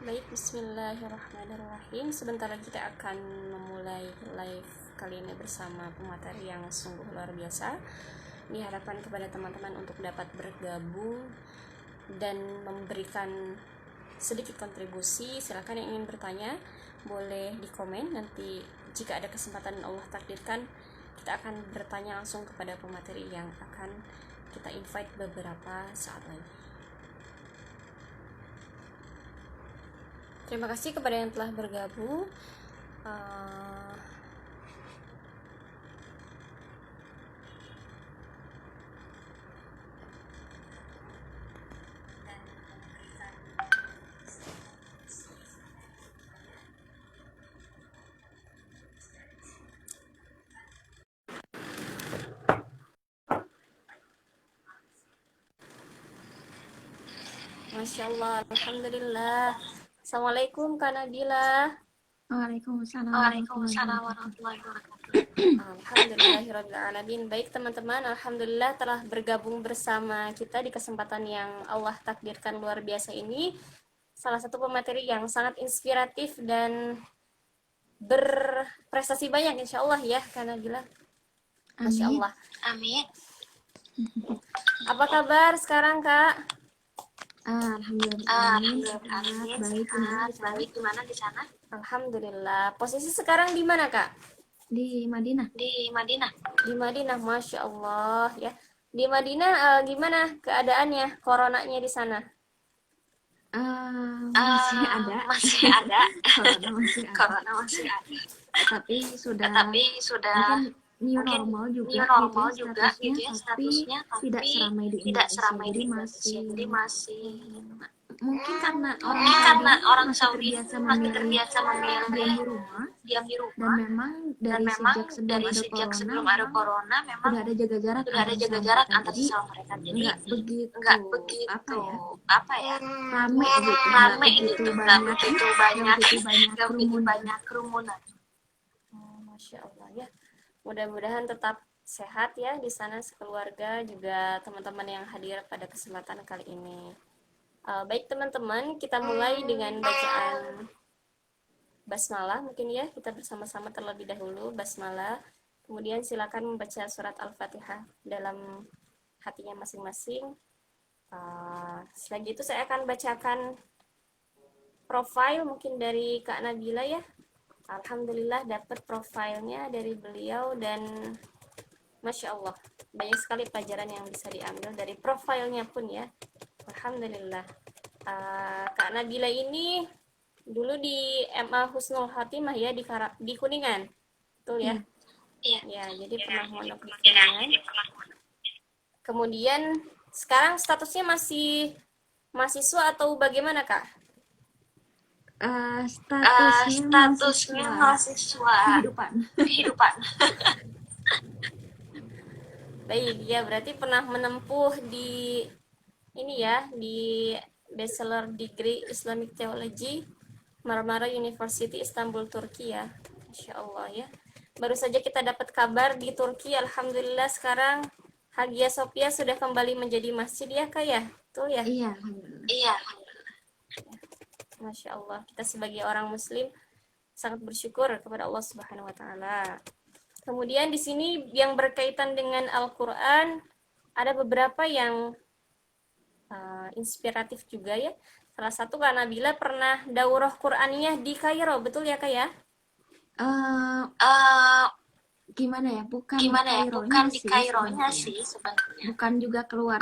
Baik, bismillahirrahmanirrahim. Sebentar lagi kita akan memulai live kali ini bersama pemateri yang sungguh luar biasa. Diharapkan kepada teman-teman untuk dapat bergabung dan memberikan sedikit kontribusi. Silakan yang ingin bertanya boleh di komen. Nanti jika ada kesempatan Allah takdirkan, kita akan bertanya langsung kepada pemateri yang akan kita invite beberapa saat lagi. Terima kasih kepada yang telah bergabung. Masya Allah, Alhamdulillah. Assalamualaikum Kak Nabila. Waalaikumsalam warahmatullahi wabarakatuh. Alhamdulillahirrabbilalamin. Baik teman-teman, Alhamdulillah telah bergabung bersama kita di kesempatan yang Allah takdirkan luar biasa ini. Salah satu pemateri yang sangat inspiratif dan berprestasi banyak insya Allah ya Kak Nabila. Masya Allah. Amin. Apa kabar sekarang Kak? Alhamdulillah. Baik, Gimana di sana? Alhamdulillah. Posisi sekarang di mana Kak? di Madinah. Di Madinah. Di Madinah, Masya Allah ya. Di Madinah gimana keadaannya, coronanya di sana? Masih ada, Masih ada. Corona masih ada. Tapi sudah mungkin new normal juga gitu ya, statusnya, tapi tidak seramai di Indonesia. Jadi masih mungkin karena orang Saudi masih terbiasa memilih diam di rumah, dan memang dari sejak sebelum ada corona memang Sudah ada jaga jarak antar sesama mereka. Jadi nggak begitu apa ya? rame gitu, Nggak begitu kerumunan. kerumunan. Masya Allah ya. Mudah-mudahan tetap sehat ya di sana sekeluarga, juga teman-teman yang hadir pada kesempatan kali ini. Baik teman-teman, kita mulai dengan bacaan basmalah mungkin ya. Kita bersama-sama terlebih dahulu basmalah. Kemudian silakan membaca surat Al-Fatihah dalam hatinya masing-masing. Setelah itu saya akan bacakan profil mungkin dari Kak Nabila ya. Alhamdulillah dapat profilnya dari beliau dan Masya Allah banyak sekali pelajaran yang bisa diambil dari profilnya pun ya. Alhamdulillah. Kak Nabila ini dulu di MA Husnul Khatimah ya, di Kuningan. Betul ya? Iya. Ya, jadi pernah mondok di Kuningan. Kemudian sekarang statusnya masih mahasiswa atau bagaimana Kak? Statusnya mahasiswa kehidupan. Baik, ya berarti pernah menempuh di ini ya, di Bachelor Degree Islamic Theology Marmara University Istanbul Turki ya. Masya Allah ya. Baru saja kita dapat kabar di Turki, Alhamdulillah sekarang Hagia Sophia sudah kembali menjadi masjid ya Kak ya? Betul ya? Iya. Masya Allah, kita sebagai orang muslim sangat bersyukur kepada Allah Subhanahu wa taala. Kemudian di sini yang berkaitan dengan Al-Qur'an ada beberapa yang inspiratif juga ya. Salah satu Kak Nabila pernah daurah Qur'aniyah di Kairo, betul ya Kak ya? Gimana ya? Bukan di Kaironya sih sebenarnya. Bukan juga keluar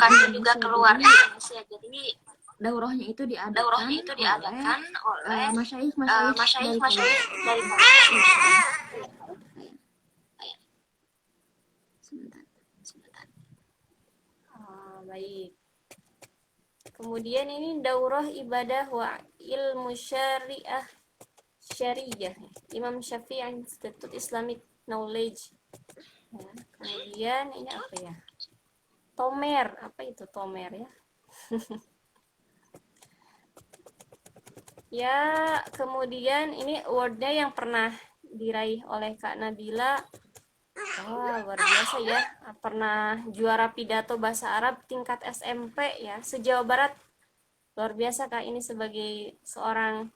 Indonesia. Jadi daurahnya itu diadakan oleh masyayikh dari sebentar. Baik. Kemudian ini daurah ibadah wa ilmu syariah Imam Syafi'i Institute Islamic Knowledge. Ya, kemudian ini apa ya? Tomer, apa itu Tomer ya? Ya, kemudian ini awardnya yang pernah diraih oleh Kak Nabila. Wah, luar biasa ya. Pernah juara pidato bahasa Arab tingkat SMP ya, se-Jawa Barat. Luar biasa Kak, ini sebagai seorang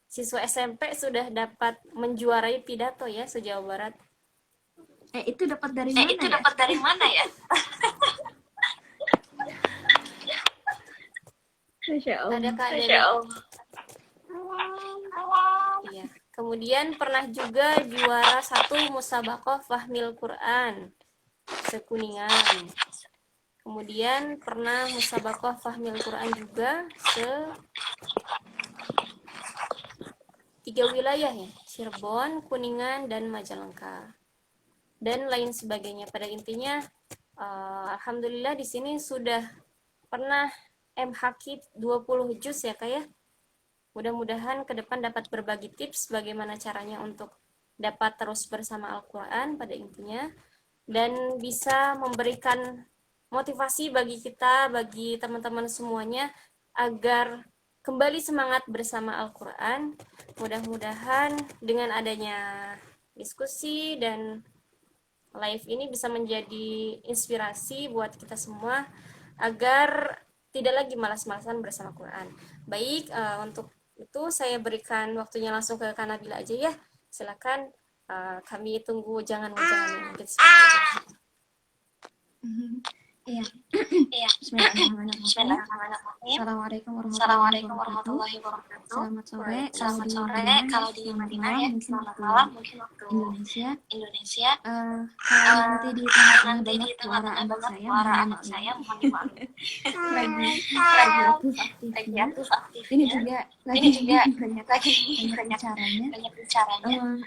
siswa SMP sudah dapat menjuarai pidato ya se-Jawa Barat. Itu dapat dari mana itu ya? dapat dari mana ya? Masya Allah. Ada Kak Masya dari Allah. Iya. Kemudian pernah juga juara 1 musabaqah fahmil Quran se-Kuningan. Kemudian pernah musabaqah fahmil Quran juga se 3 wilayah ya, Cirebon, Kuningan, dan Majalengka. Dan lain sebagainya. Pada intinya, alhamdulillah di sini sudah pernah MHQ 20 juz ya Kak ya. Mudah-mudahan ke depan dapat berbagi tips bagaimana caranya untuk dapat terus bersama Al-Quran pada intinya, dan bisa memberikan motivasi bagi kita, bagi teman-teman semuanya, agar kembali semangat bersama Al-Quran. Mudah-mudahan dengan adanya diskusi dan live ini bisa menjadi inspirasi buat kita semua agar tidak lagi malas-malasan bersama Quran. Baik, untuk itu saya berikan waktunya langsung ke Kak Nabila aja ya. Silakan, kami tunggu jangan yang mungkin seperti itu. Iya. Iya. Bismillahirrahmanirrahim. Bismillahirrahmanirrahim. Assalamualaikum Assalamualaikum warahmatullahi warahmatullahi wabarakatuh. Selamat sore. Selamat sore. Kalau di Madinah ya, selamat malam mungkin waktu Indonesia. Kalau nanti di tengah-tengah Nanti banyak di suara tengah-tengah anak banyak saya, suara mohon anak maaf. saya, mohon dimaklumi. lagi Lagi aktif aktif ini ya. juga Ini juga banyak lagi banyak caranya. banyak bicaranya.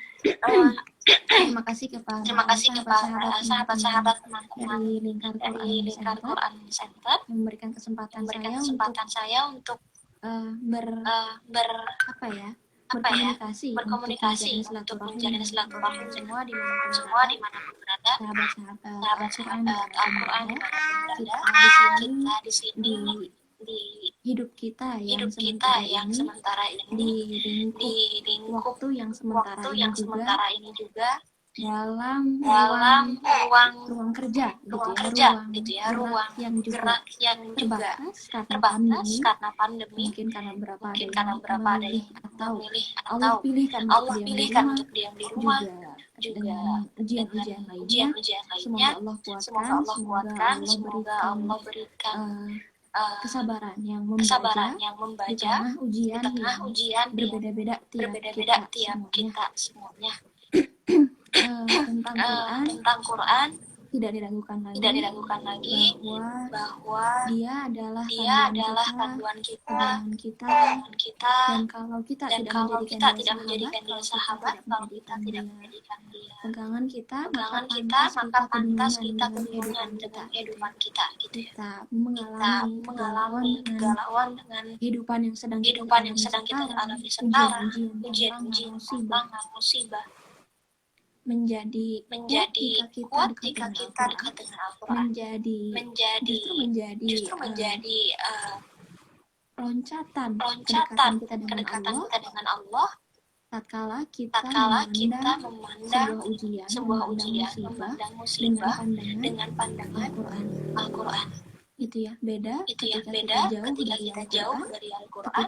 Terima kasih kepada Terima kasih kepada sahabat-sahabat teman-teman dari Lingkar dari Lingkar Center Quran Center yang memberikan kesempatan saya untuk berkomunikasi berkomunikasi untuk menjalin silaturahmi semua dimanapun berada, sahabat-sahabat Al-Quran dimanapun berada. Kita di sini di hidup kita hidup yang sementara ini di lingkup waktu yang sementara ini juga dalam ruang kerja gitu ya, ruang yang juga terbatas karena pandemi, mungkin karena beberapa ada yang atau memilih Allah Allah pilihkan untuk untuk diam di rumah, juga ujian-ujian ujian lainnya. lainnya. Semoga Allah kuatkan, Semoga Allah berikan kesabaran yang membaca di membaca tengah ujian berbeda-beda tiap kita semuanya. Tentang Quran tidak diragukan lagi bahwa dia adalah panduan kita, dan kalau kita tidak menjadikan dia sahabat, kalau kita tidak menjadikan dia pegangan kita, maka pantas kita kebingungan dengan kehidupan kita gitu ya. Kita mengalami kegalauan dengan kehidupan yang sedang kita alami sekarang, ujian-ujian, musibah menjadi kuat jika kita dekat dengan Al-Quran, justru menjadi loncatan kedekatan kita dengan Allah tatkala kita memandang sebuah ujian, memandang musibah dengan pandangan Al-Quran. Itu ya beda ketika kita jauh dari Al-Quran,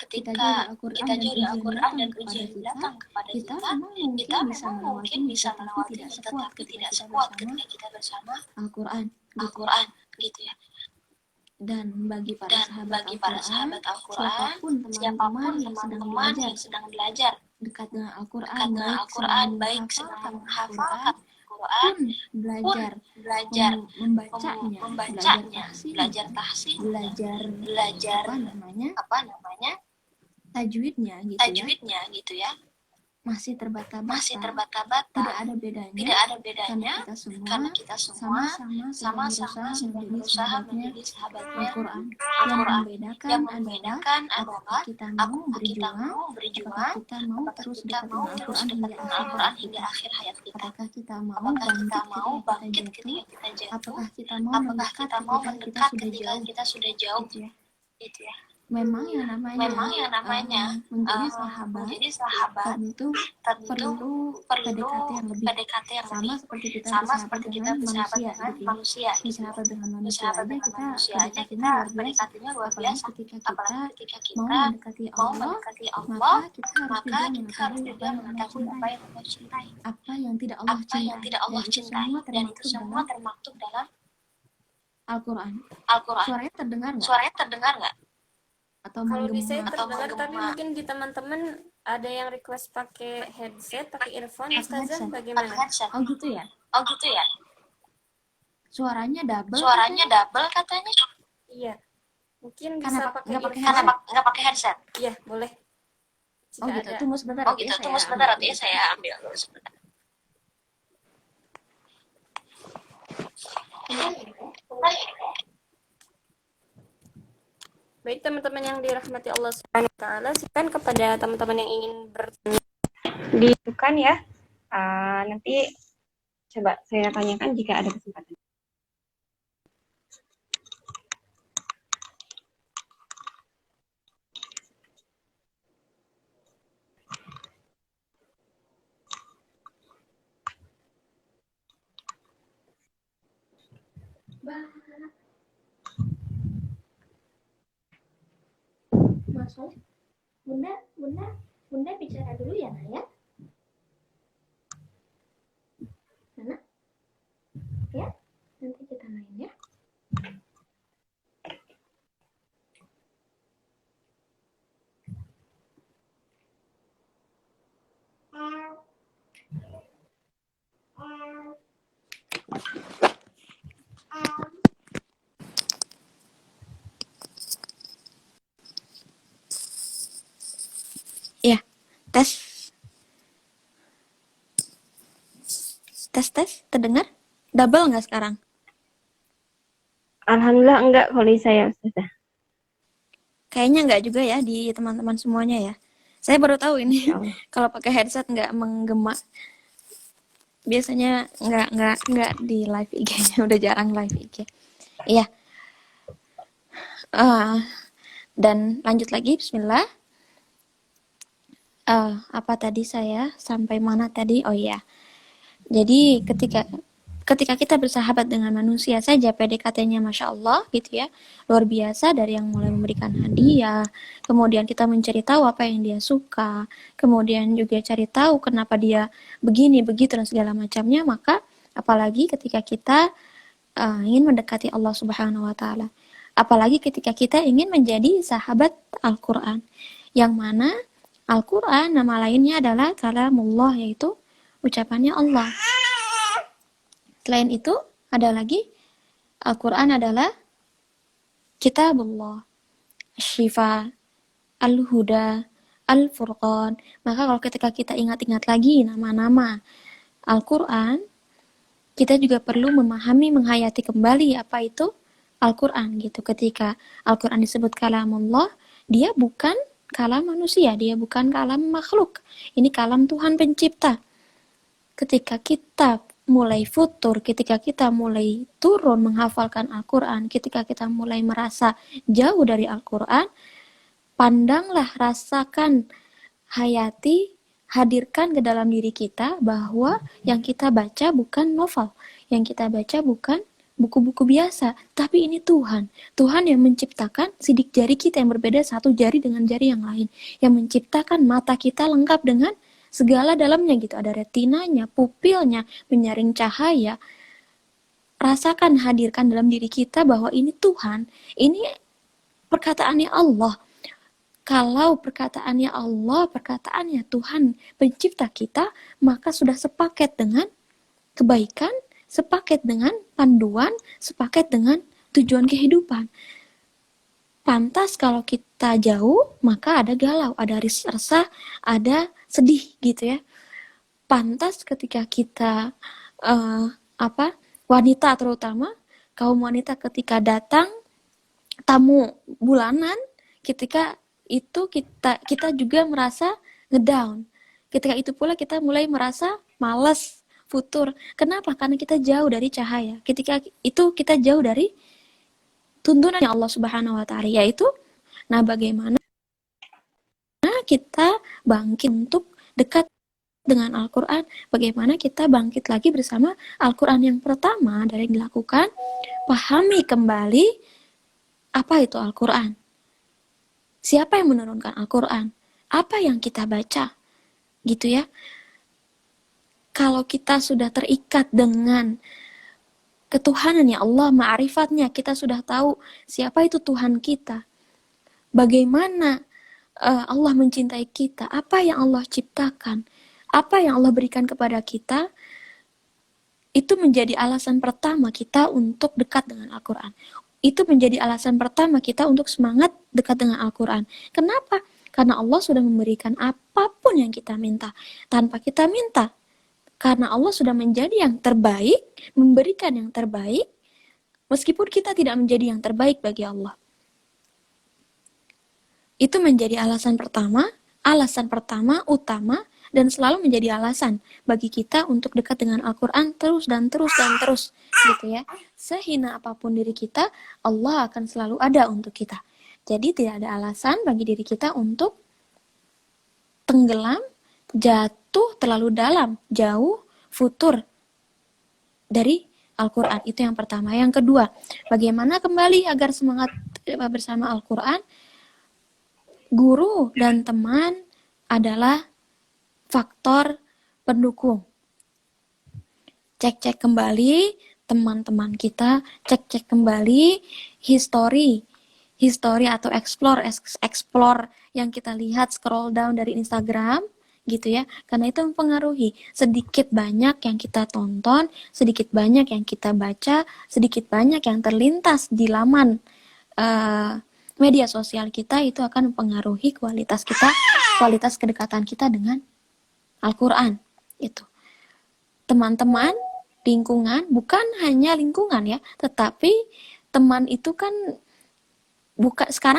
ketika kita jauh dari Al-Quran dan ujian datang kepada kita memang mungkin bisa melewatinya, tetapi tidak sekuat ketika kita bersama Al-Quran gitu ya. Dan bagi para sahabat Al-Quran, siapapun teman-teman yang sedang belajar dekat dengan Al-Quran, baik sedang menghafal Quran, belajar membacanya, belajar tahsin, belajar apa namanya tajwidnya gitu ya. Masih terbata-bata, tidak ada bedanya karena kita semua sama-sama berusaha menjadi sahabatnya Al-Quran. Yang membedakan adalah kita mau berjuang, kita mau terus dekat dengan Al-Quran hingga akhir hayat kita. Apakah kita mau bangkit ketika kita jatuh? Apakah kita mau mendekat ketika kita sudah jauh? Gitu ya. memang yang namanya menjadi menjadi sahabat sahabat tentu perlu perlu PDKT yang lebih, PDKT yang sama lebih, seperti kita sama bersahabat seperti kita dengan bersahabat manusia dengan gitu ya. manusia gitu ya. Bersahabat dengan manusia Bersahabat aja dengan kita manusia aja PDKT-nya kita luar biasa, PDKT-nya luar apalagi biasa. ketika kita Apalagi ketika mau kita mendekati mau Allah, mendekati Allah, maka kita harus maka juga kita harus mengetahui apa juga yang Allah mengetahui apa cintai, yang Allah cintai, apa yang tidak Allah apa yang cintai, tidak dan Allah itu cintai, semua dan itu termaktub semua dalam termaktub dalam Al-Quran. Al-Quran. Suaranya terdengar nggak? Suaranya terdengar nggak? Atau Kalau di saya menggema? terdengar, tapi mungkin di teman-teman ada yang request pakai headset, pakai earphone. Pakai Ustazah headset? bagaimana? Oh gitu ya? Oh gitu ya? Suaranya double Suaranya katanya? double katanya? Iya, mungkin Karena bisa pakai nggak pakai Karena earphone. headset? nggak pakai headset. Iya, boleh. Oh Jika gitu, ada. tunggu sebentar Oh ya, gitu, saya tunggu sebentar ambil nanti dulu. saya ambil dulu sebentar. Baik teman-teman yang dirahmati Allah Subhanahu wa taala, silakan kepada teman-teman yang ingin bertanya dibutuhkan ya. Nanti coba saya tanyakan jika ada kesempatan. Mas Soleh, Bunda bicara dulu ya, Nak ya. Mana? Ya, nanti kita main ya. Ya, tes. Tes, terdengar? Double nggak sekarang? Alhamdulillah enggak kalau di saya, Ustazah. Kayaknya nggak juga ya di teman-teman semuanya ya. Saya baru tahu ini Insya Allah. kalau pakai headset nggak menggema. Biasanya nggak di live IG-nya, udah jarang live IG. Iya. Dan lanjut lagi, Bismillah. Apa tadi saya sampai mana tadi? Oh iya. Jadi ketika kita bersahabat dengan manusia saja PDKT-nya Masya Allah gitu ya, luar biasa, dari yang mulai memberikan hadiah, kemudian kita mencari tahu apa yang dia suka, kemudian juga cari tahu kenapa dia begini, begitu, dan segala macamnya. Maka apalagi ketika kita ingin mendekati Allah Subhanahu wa Ta'ala, apalagi ketika kita ingin menjadi sahabat Al-Quran, yang mana Al-Quran nama lainnya adalah kalamullah, yaitu ucapannya Allah. Selain itu, ada lagi Al-Quran adalah kitabullah, Syifa, Al-Huda, Al-Furqan. Maka kalau ketika kita ingat-ingat lagi nama-nama Al-Quran, kita juga perlu memahami, menghayati kembali apa itu Al-Quran gitu. Ketika Al-Quran disebut kalamullah, dia bukan kalam manusia, dia bukan kalam makhluk. Ini kalam Tuhan pencipta. Ketika kita mulai futur, ketika kita mulai turun menghafalkan Al-Quran, ketika kita mulai merasa jauh dari Al-Quran, pandanglah, rasakan, hayati, hadirkan ke dalam diri kita bahwa yang kita baca bukan novel, yang kita baca bukan buku-buku biasa, tapi ini Tuhan. Tuhan yang menciptakan sidik jari kita yang berbeda satu jari dengan jari yang lain, yang menciptakan mata kita lengkap dengan segala dalamnya gitu, ada retinanya, pupilnya, penyaring cahaya. Rasakan, hadirkan dalam diri kita bahwa ini Tuhan, ini perkataannya Allah. Kalau perkataannya Allah, perkataannya Tuhan pencipta kita, maka sudah sepaket dengan kebaikan, sepaket dengan panduan, sepaket dengan tujuan kehidupan. Pantas kalau kita jauh, maka ada galau, ada resah, ada sedih gitu ya. Pantas ketika kita wanita, terutama kaum wanita, ketika datang tamu bulanan, ketika itu kita juga merasa ngedown. Ketika itu pula kita mulai merasa malas, futur. Kenapa? Karena kita jauh dari cahaya. Ketika itu kita jauh dari tuntunan Allah Subhanahu wa Ta'ala, yaitu Nah, bagaimana kita bangkit untuk dekat dengan Al-Quran? Bagaimana kita bangkit lagi bersama Al-Quran? Yang pertama dari dilakukan, pahami kembali apa itu Al-Quran. Siapa yang menurunkan Al-Quran? Apa yang kita baca? Gitu ya. Kalau kita sudah terikat dengan ketuhanannya Allah, ma'rifatnya, kita sudah tahu siapa itu Tuhan kita. Bagaimana Allah mencintai kita, apa yang Allah ciptakan, apa yang Allah berikan kepada kita, itu menjadi alasan pertama kita untuk dekat dengan Al-Quran. Itu menjadi alasan pertama kita untuk semangat dekat dengan Al-Quran. Kenapa? Karena Allah sudah memberikan apapun yang kita minta, tanpa kita minta. Karena Allah sudah menjadi yang terbaik, memberikan yang terbaik, meskipun kita tidak menjadi yang terbaik bagi Allah. Itu menjadi alasan pertama utama, dan selalu menjadi alasan bagi kita untuk dekat dengan Al-Quran terus dan terus dan terus, gitu ya. Sehina apapun diri kita, Allah akan selalu ada untuk kita. Jadi tidak ada alasan bagi diri kita untuk tenggelam, jatuh terlalu dalam, jauh, futur dari Al-Quran. Itu yang pertama. Yang kedua, bagaimana kembali agar semangat bersama Al-Quran? Guru dan teman adalah faktor pendukung. Cek-cek kembali teman-teman kita, cek-cek kembali history atau explore yang kita lihat, scroll down dari Instagram, gitu ya. Karena itu mempengaruhi. Sedikit banyak yang kita tonton, sedikit banyak yang kita baca, sedikit banyak yang terlintas di laman media sosial kita, itu akan mempengaruhi kualitas kita, kualitas kedekatan kita dengan Al-Quran. Itu. Teman-teman, lingkungan, bukan hanya lingkungan ya, tetapi teman itu kan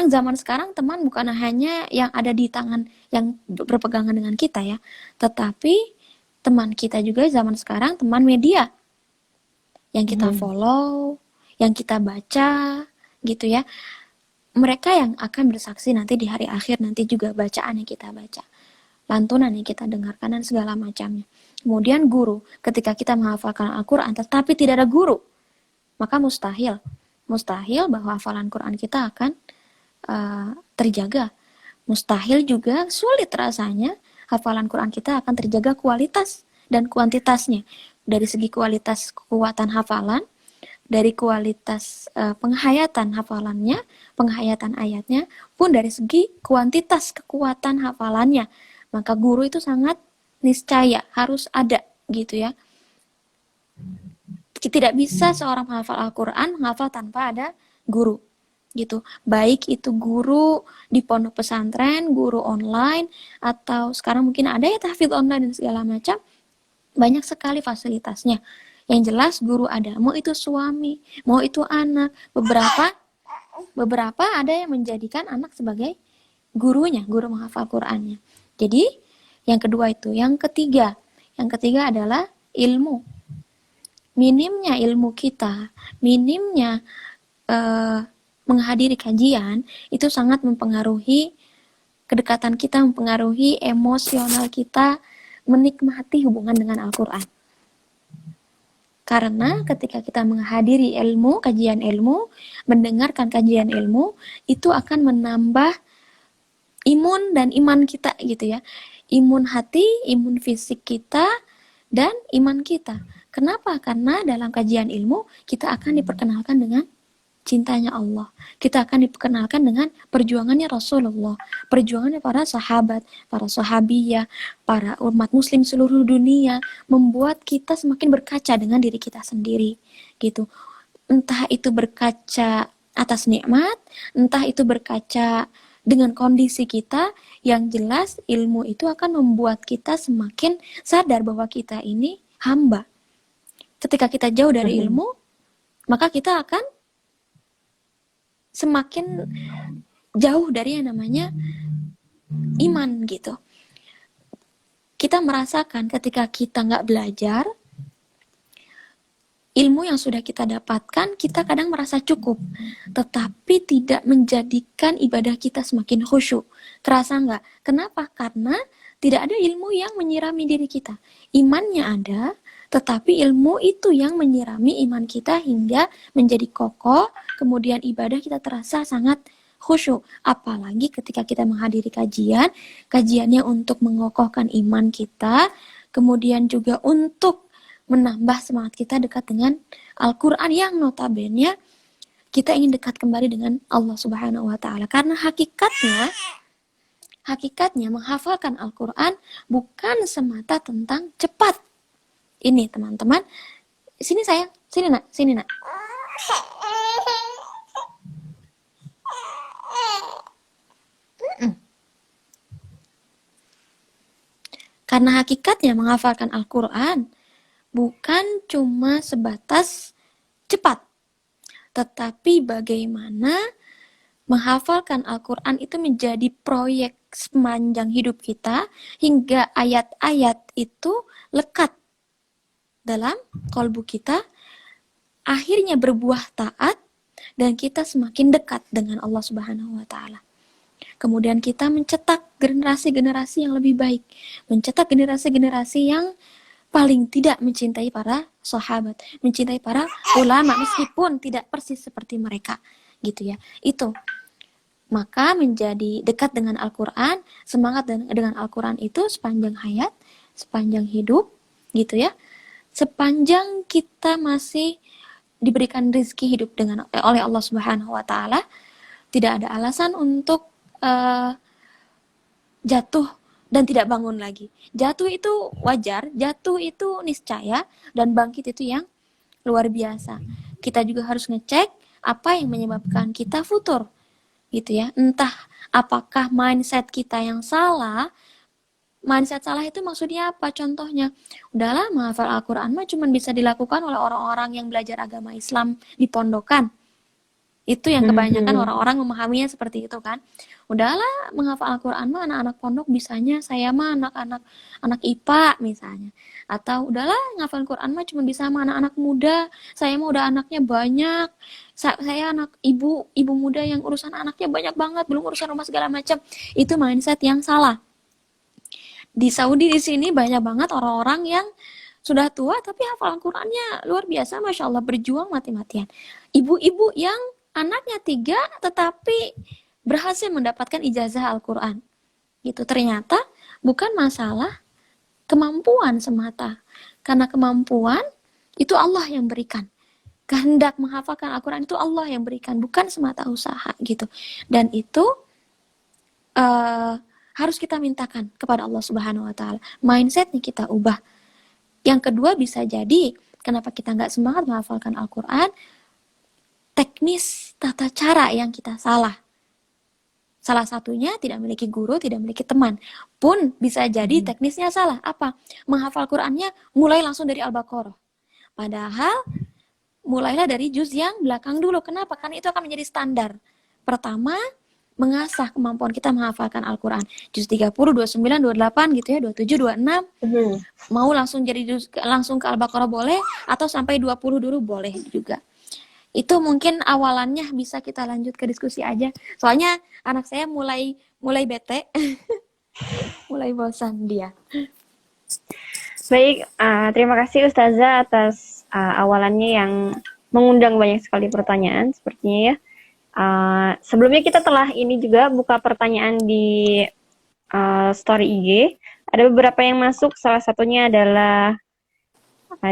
zaman sekarang teman bukan hanya yang ada di tangan, yang berpegangan dengan kita ya, tetapi teman kita juga zaman sekarang teman media yang kita follow, yang kita baca, gitu ya. Mereka yang akan bersaksi nanti di hari akhir, nanti juga bacaan yang kita baca, lantunan yang kita dengarkan, dan segala macamnya. Kemudian guru, ketika kita menghafalkan Al-Quran tetapi tidak ada guru, maka mustahil bahwa hafalan Quran kita akan terjaga. Mustahil juga, sulit rasanya hafalan Quran kita akan terjaga kualitas dan kuantitasnya. Dari segi kualitas kekuatan hafalan, dari kualitas penghayatan hafalannya, penghayatan ayatnya, pun dari segi kuantitas kekuatan hafalannya. Maka guru itu sangat niscaya harus ada, gitu ya. Tidak bisa seorang menghafal Al-Quran menghafal tanpa ada guru, gitu. Baik itu guru di pondok pesantren, guru online, atau sekarang mungkin ada ya tahfidz online dan segala macam. Banyak sekali fasilitasnya. Yang jelas guru ada, mau itu suami, mau itu anak. Beberapa ada yang menjadikan anak sebagai gurunya, guru menghafal Qurannya. Jadi yang kedua itu. Yang ketiga adalah ilmu. Minimnya ilmu kita, minimnya menghadiri kajian, itu sangat mempengaruhi kedekatan kita, mempengaruhi emosional kita menikmati hubungan dengan Al-Quran. Karena ketika kita menghadiri ilmu, kajian ilmu, mendengarkan kajian ilmu, itu akan menambah imun dan iman kita, gitu ya. Imun hati, imun fisik kita, dan iman kita. Kenapa? Karena dalam kajian ilmu kita akan diperkenalkan dengan cintanya Allah. Kita akan diperkenalkan dengan perjuangannya Rasulullah, perjuangannya para sahabat, para sahabiyah, para umat muslim seluruh dunia, membuat kita semakin berkaca dengan diri kita sendiri, gitu. Entah itu berkaca atas nikmat, entah itu berkaca dengan kondisi kita, yang jelas ilmu itu akan membuat kita semakin sadar bahwa kita ini hamba. Ketika kita jauh dari ilmu, maka kita akan semakin jauh dari yang namanya iman, gitu. Kita merasakan ketika kita nggak belajar, ilmu yang sudah kita dapatkan, kita kadang merasa cukup, tetapi tidak menjadikan ibadah kita semakin khusyuk. Terasa nggak? Kenapa? Karena tidak ada ilmu yang menyirami diri kita. Imannya ada, tetapi ilmu itu yang menyirami iman kita hingga menjadi kokoh, kemudian ibadah kita terasa sangat khusyuk. Apalagi ketika kita menghadiri kajian, kajiannya untuk mengokohkan iman kita, kemudian juga untuk menambah semangat kita dekat dengan Al-Quran yang notabene kita ingin dekat kembali dengan Allah Subhanahu wa Ta'ala. Karena hakikatnya menghafalkan Al-Quran bukan semata tentang cepat. Ini teman-teman, sini sayang, sini nak. Karena hakikatnya menghafalkan Al-Quran bukan cuma sebatas cepat, tetapi bagaimana menghafalkan Al-Quran itu menjadi proyek sepanjang hidup kita hingga ayat-ayat itu lekat dalam kalbu kita, akhirnya berbuah taat dan kita semakin dekat dengan Allah Subhanahu wa Ta'ala. Kemudian kita mencetak generasi-generasi yang lebih baik, mencetak generasi-generasi yang paling tidak mencintai para sahabat, mencintai para ulama meskipun tidak persis seperti mereka, gitu ya. Itu. Maka menjadi dekat dengan Al-Qur'an, semangat dengan Al-Qur'an itu sepanjang hayat, sepanjang hidup, gitu ya. Sepanjang kita masih diberikan rezeki hidup oleh Allah Subhanahu wa Ta'ala, tidak ada alasan untuk jatuh dan tidak bangun lagi. Jatuh itu wajar, jatuh itu niscaya, dan bangkit itu yang luar biasa. Kita juga harus ngecek apa yang menyebabkan kita futur, gitu ya. Entah apakah mindset kita yang salah. Mindset salah itu maksudnya apa? Contohnya, udahlah menghafal Al-Quran mah cuma bisa dilakukan oleh orang-orang yang belajar agama Islam di pondokan. Itu yang kebanyakan orang-orang memahaminya seperti itu kan. Udahlah menghafal Al-Quran mah anak-anak pondok bisanya, saya mah anak IPA misalnya. Atau udahlah menghafal Al-Quran mah cuma bisa sama anak-anak muda, saya mah udah anaknya banyak. Saya anak ibu muda yang urusan anaknya banyak banget, belum urusan rumah segala macam. Itu mindset yang salah. Di Saudi di sini banyak banget orang-orang yang sudah tua tapi hafal Al-Qurannya luar biasa, Masya Allah, berjuang mati-matian. Ibu-ibu yang anaknya 3 tetapi berhasil mendapatkan ijazah Al-Quran. Gitu. Ternyata bukan masalah kemampuan semata. Karena kemampuan itu Allah yang berikan. Kehendak menghafalkan Al-Quran itu Allah yang berikan, bukan semata usaha gitu. Dan itu harus kita mintakan kepada Allah Subhanahu wa Ta'ala. Mindsetnya kita ubah. Yang kedua bisa jadi kenapa kita nggak semangat menghafalkan Al-Quran, teknis tata cara yang kita salah. Salah satunya tidak memiliki guru, tidak memiliki teman. Pun bisa jadi teknisnya salah. Apa? Menghafal Qur'annya mulai langsung dari Al-Baqarah. Padahal mulailah dari juz yang belakang dulu. Kenapa? Karena itu akan menjadi standar. Pertama, mengasah kemampuan kita menghafalkan Al-Quran. Juz 30, 29, 28 gitu ya, 27, 26. Mau langsung langsung ke Al-Baqarah boleh, atau sampai 20 dulu boleh juga. Itu mungkin awalannya bisa kita lanjut ke diskusi aja. Soalnya anak saya mulai bete. Mulai bosan dia. Baik, terima kasih Ustazah atas awalannya yang mengundang banyak sekali pertanyaan sepertinya ya. Sebelumnya kita telah ini juga buka pertanyaan di story IG. Ada beberapa yang masuk, salah satunya adalah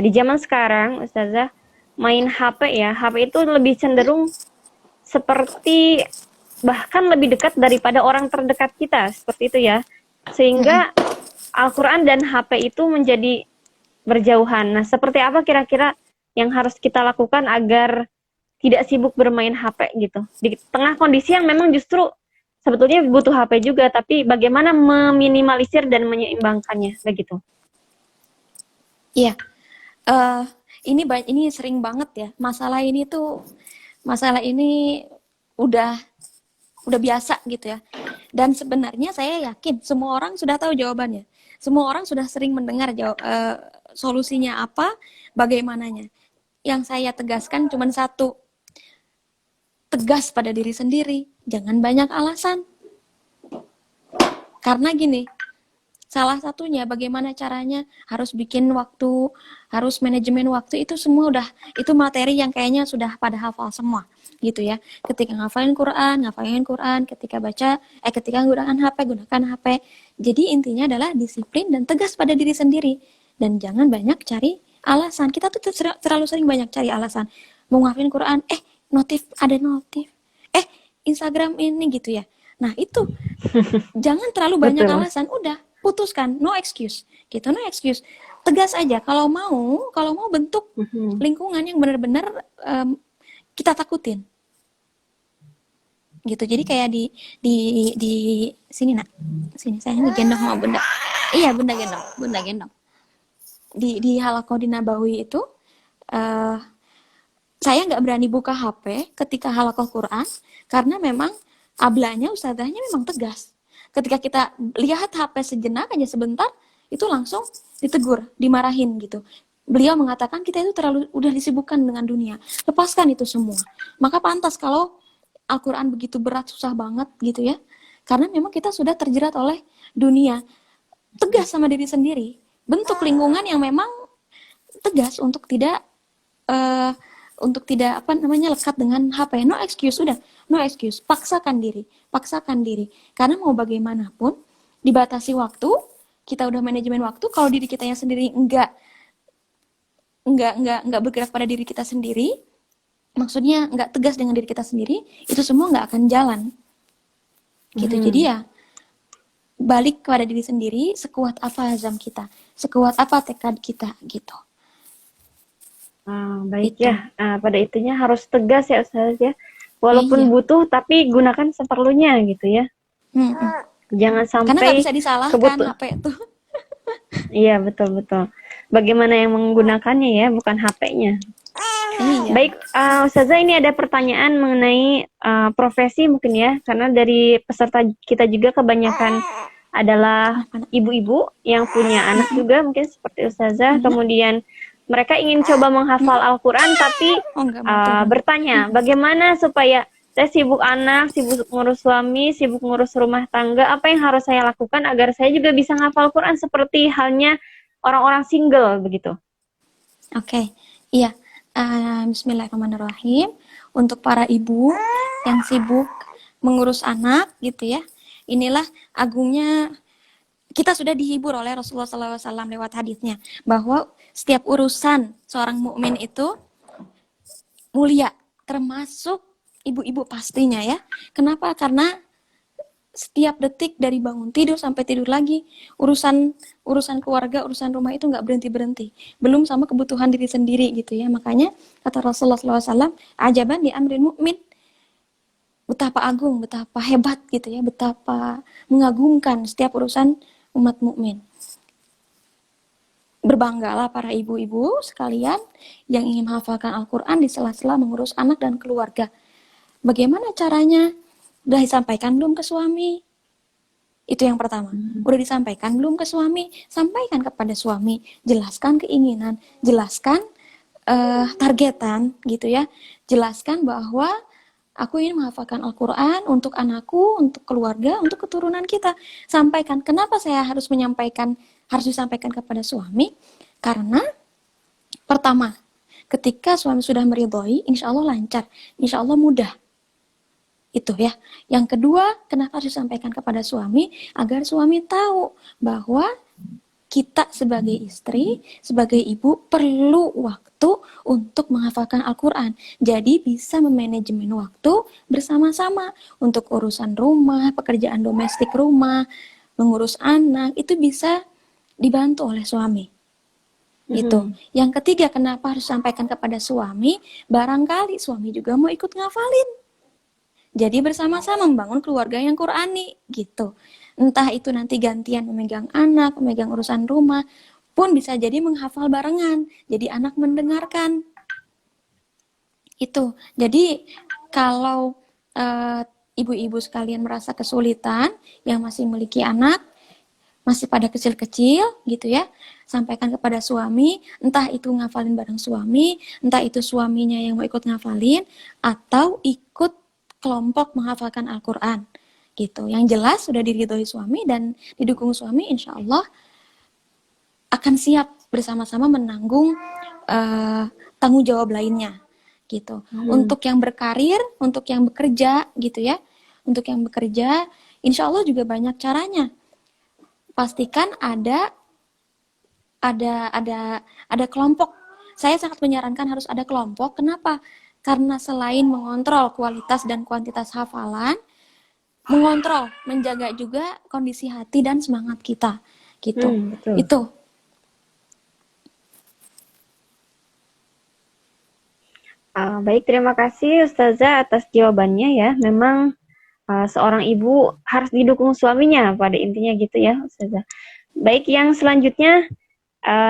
di zaman sekarang Ustazah, main HP ya, HP itu lebih cenderung seperti bahkan lebih dekat daripada orang terdekat kita, seperti itu ya. Sehingga Al-Quran dan HP itu menjadi berjauhan. Nah, seperti apa kira-kira yang harus kita lakukan agar tidak sibuk bermain HP gitu? Di tengah kondisi yang memang justru sebetulnya butuh HP juga, tapi bagaimana meminimalisir dan menyeimbangkannya, begitu? Iya. Ini sering banget ya. Masalah ini udah biasa gitu ya. Dan sebenarnya saya yakin semua orang sudah tahu jawabannya. Semua orang sudah sering mendengar solusinya apa, bagaimananya. yang saya tegaskan cuma satu, tegas pada diri sendiri, jangan banyak alasan. Karena gini, salah satunya bagaimana caranya, harus bikin waktu, harus manajemen waktu, itu semua udah, itu materi yang kayaknya sudah pada hafal semua gitu ya. Ketika ngafalin Quran, ketika baca, ketika gunakan HP. Jadi intinya adalah disiplin dan tegas pada diri sendiri. Dan jangan banyak cari alasan. Kita tuh terlalu sering banyak cari alasan. Mau ngafalin Quran, ada notif. Instagram ini gitu ya. Nah itu, jangan terlalu banyak Betul. alasan, udah putuskan, no excuse gitu, no excuse, tegas aja. Kalau mau bentuk lingkungan yang benar-benar kita takutin gitu. Jadi kayak di sini nak, sini saya gendong sama bunda, iya bunda gendong di Halaqah di Nabawi itu. Saya nggak berani buka HP ketika halaqah Quran karena memang ablanya, ustazahnya memang tegas. Ketika kita lihat HP sejenak aja sebentar, itu langsung ditegur, dimarahin gitu. Beliau mengatakan kita itu udah disibukkan dengan dunia. Lepaskan itu semua. Maka pantas kalau Al-Quran begitu berat, susah banget gitu ya. Karena memang kita sudah terjerat oleh dunia. Tegas sama diri sendiri. Bentuk lingkungan yang memang tegas untuk tidak lekat dengan HP. No excuse, sudah, no excuse. Paksakan diri. Karena mau bagaimanapun, dibatasi waktu, kita udah manajemen waktu. Kalau diri kita yang sendiri enggak bergerak pada diri kita sendiri, maksudnya enggak tegas dengan diri kita sendiri, itu semua enggak akan jalan. Gitu. Jadi ya, balik kepada diri sendiri, sekuat apa azam kita, sekuat apa tekad kita, gitu. Baik ya, pada intinya harus tegas ya Ustaz ya. Walaupun butuh, tapi gunakan seperlunya gitu ya. Jangan sampai karena nggak bisa disalahkan HP itu. Iya, betul. Bagaimana yang menggunakannya ya, bukan HP-nya. Iya. Baik, Ustazah, ini ada pertanyaan mengenai profesi mungkin ya, karena dari peserta kita juga kebanyakan adalah ibu-ibu yang punya anak juga mungkin seperti Ustazah, kemudian mereka ingin coba menghafal Al-Quran tapi bertanya bagaimana supaya saya sibuk anak, sibuk ngurus suami, sibuk ngurus rumah tangga, apa yang harus saya lakukan agar saya juga bisa menghafal Quran seperti halnya orang-orang single begitu. Oke, iya. Bismillahirrahmanirrahim. Untuk para ibu yang sibuk mengurus anak gitu ya, inilah agungnya, kita sudah dihibur oleh Rasulullah SAW lewat hadisnya bahwa setiap urusan seorang mukmin itu mulia, termasuk ibu-ibu pastinya ya. Kenapa? Karena setiap detik dari bangun tidur sampai tidur lagi, urusan keluarga, urusan rumah itu nggak berhenti. Belum sama kebutuhan diri sendiri gitu ya. Makanya kata Rasulullah SAW, ajaban di amrin mukmin, betapa agung, betapa hebat gitu ya, betapa mengagumkan setiap urusan umat mukmin. Berbanggalah para ibu-ibu sekalian yang ingin menghafalkan Al-Quran di sela-sela mengurus anak dan keluarga. Bagaimana caranya? Udah disampaikan belum ke suami? Itu yang pertama. Udah disampaikan belum ke suami? Sampaikan kepada suami. Jelaskan keinginan, jelaskan targetan gitu ya. Jelaskan bahwa aku ingin menghafalkan Al-Quran untuk anakku, untuk keluarga, untuk keturunan kita. Sampaikan. Kenapa saya harus disampaikan kepada suami? Karena pertama, ketika suami sudah meridhoi, insya Allah lancar, insya Allah mudah. Itu ya. Yang kedua, kenapa harus disampaikan kepada suami? Agar suami tahu bahwa kita sebagai istri, sebagai ibu perlu waktu untuk menghafalkan Al-Quran. Jadi bisa memanajemen waktu bersama-sama untuk urusan rumah, pekerjaan domestik rumah, mengurus anak, itu bisa dibantu oleh suami. Gitu. Yang ketiga, kenapa harus sampaikan kepada suami? Barangkali suami juga mau ikut ngafalin. Jadi bersama-sama membangun keluarga yang Qurani gitu. Entah itu nanti gantian memegang anak, memegang urusan rumah, pun bisa jadi menghafal barengan. Jadi anak mendengarkan. Itu. Jadi kalau ibu-ibu sekalian merasa kesulitan yang masih memiliki anak, masih pada kecil-kecil gitu ya, sampaikan kepada suami, entah itu ngafalin bareng suami, entah itu suaminya yang mau ikut ngafalin, atau ikut kelompok menghafalkan Al-Quran gitu. Yang jelas sudah diridhoi suami dan didukung suami, insya Allah akan siap bersama-sama menanggung tanggung jawab lainnya gitu. Untuk yang berkarir, untuk yang bekerja gitu ya, untuk yang bekerja, insya Allah juga banyak caranya. Pastikan ada kelompok. Saya sangat menyarankan harus ada kelompok. Kenapa? Karena selain mengontrol kualitas dan kuantitas hafalan, mengontrol, menjaga juga kondisi hati dan semangat kita gitu. Betul. Itu. Baik, terima kasih Ustazah atas jawabannya ya. Memang seorang ibu harus didukung suaminya pada intinya gitu ya Ustazah. Baik, yang selanjutnya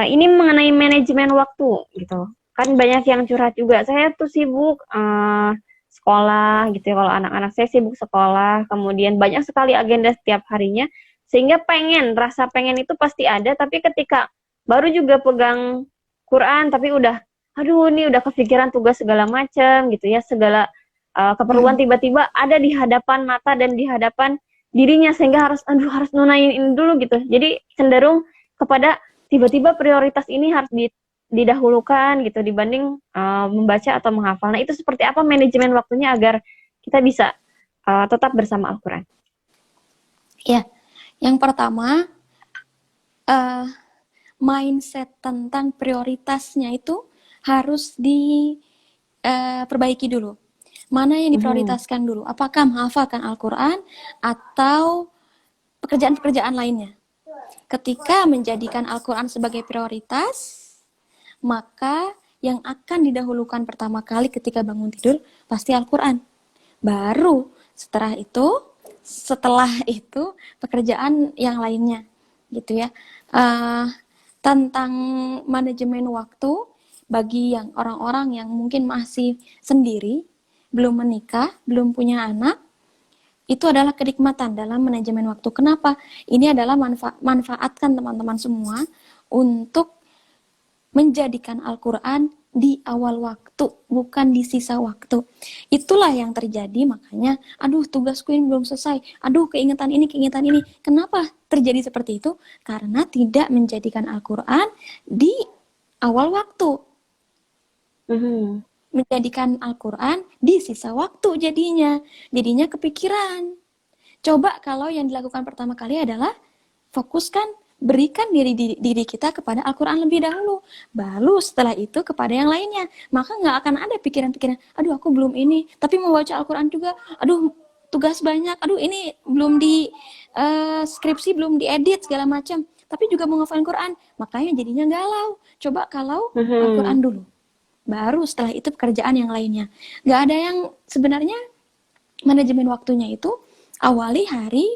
ini mengenai manajemen waktu gitu. Kan banyak yang curhat juga. Saya tuh sibuk sekolah gitu ya. Kalau anak-anak saya sibuk sekolah, kemudian banyak sekali agenda setiap harinya, sehingga rasa pengen itu pasti ada, tapi ketika baru juga pegang Quran, tapi aduh ini udah kepikiran tugas segala macam gitu ya, segala keperluan tiba-tiba ada di hadapan mata dan di hadapan dirinya, sehingga harus nunain ini dulu gitu. Jadi cenderung kepada tiba-tiba prioritas ini harus didahulukan gitu dibanding membaca atau menghafal. Nah, itu seperti apa manajemen waktunya agar kita bisa tetap bersama Al-Quran? Ya, yang pertama mindset tentang prioritasnya itu harus diperbaiki dulu. Mana yang diprioritaskan dulu? Apakah menghafalkan Al-Quran atau pekerjaan-pekerjaan lainnya? Ketika menjadikan Al-Quran sebagai prioritas, maka yang akan didahulukan pertama kali ketika bangun tidur pasti Al-Quran. Baru setelah itu pekerjaan yang lainnya, gitu ya. Tentang manajemen waktu bagi yang orang-orang yang mungkin masih sendiri, belum menikah, belum punya anak, itu adalah kenikmatan dalam manajemen waktu. Kenapa? Ini adalah manfaatkan teman-teman semua untuk menjadikan Al-Quran di awal waktu, bukan di sisa waktu. Itulah yang terjadi, makanya, aduh tugasku ini belum selesai, aduh keingetan ini. Kenapa terjadi seperti itu? Karena tidak menjadikan Al-Quran di awal waktu. Menjadikan Al-Quran di sisa waktu jadinya kepikiran. Coba kalau yang dilakukan pertama kali adalah fokuskan, berikan diri kita kepada Al-Quran lebih dahulu, baru setelah itu kepada yang lainnya. Maka nggak akan ada pikiran-pikiran, aduh aku belum ini, tapi mau baca Al-Quran juga, aduh tugas banyak, aduh ini belum di skripsi, belum diedit segala macam, tapi juga mau ngafalin Quran. Makanya jadinya galau. Coba kalau Al-Quran dulu, baru setelah itu pekerjaan yang lainnya. Nggak ada yang sebenarnya manajemen waktunya itu awali hari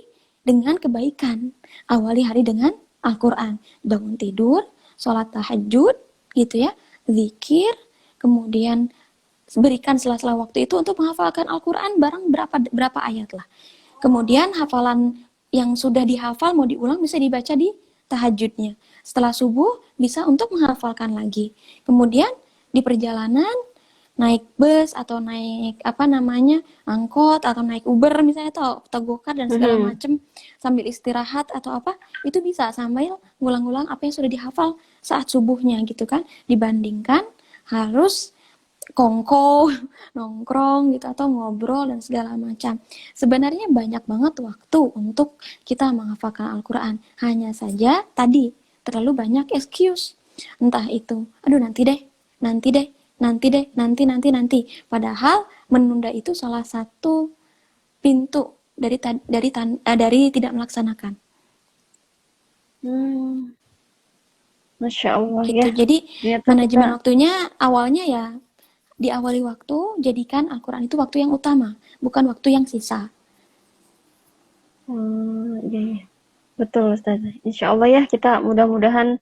dengan kebaikan, awali hari dengan Al-Quran, bangun tidur, sholat tahajud, gitu ya, zikir, kemudian berikan sela-sela waktu itu untuk menghafalkan Al-Quran bareng berapa ayat lah. Kemudian hafalan yang sudah dihafal mau diulang bisa dibaca di tahajudnya. Setelah subuh bisa untuk menghafalkan lagi. Kemudian di perjalanan naik bus atau naik angkot atau naik Uber misalnya atau Gokar dan segala macam sambil istirahat atau apa, itu bisa sambil ngulang-ngulang apa yang sudah dihafal saat subuhnya gitu kan, dibandingkan harus kongko nongkrong gitu atau ngobrol dan segala macam. Sebenarnya banyak banget waktu untuk kita menghafalkan Al-Quran, hanya saja tadi terlalu banyak excuse, entah itu aduh nanti deh, padahal menunda itu salah satu pintu dari tidak melaksanakan. Masya Allah gitu. ya. Jadi manajemen waktunya awalnya ya diawali waktu, jadikan Al-Quran itu waktu yang utama, bukan waktu yang sisa. Ya. Betul Ustazah. Insya Allah ya, kita mudah-mudahan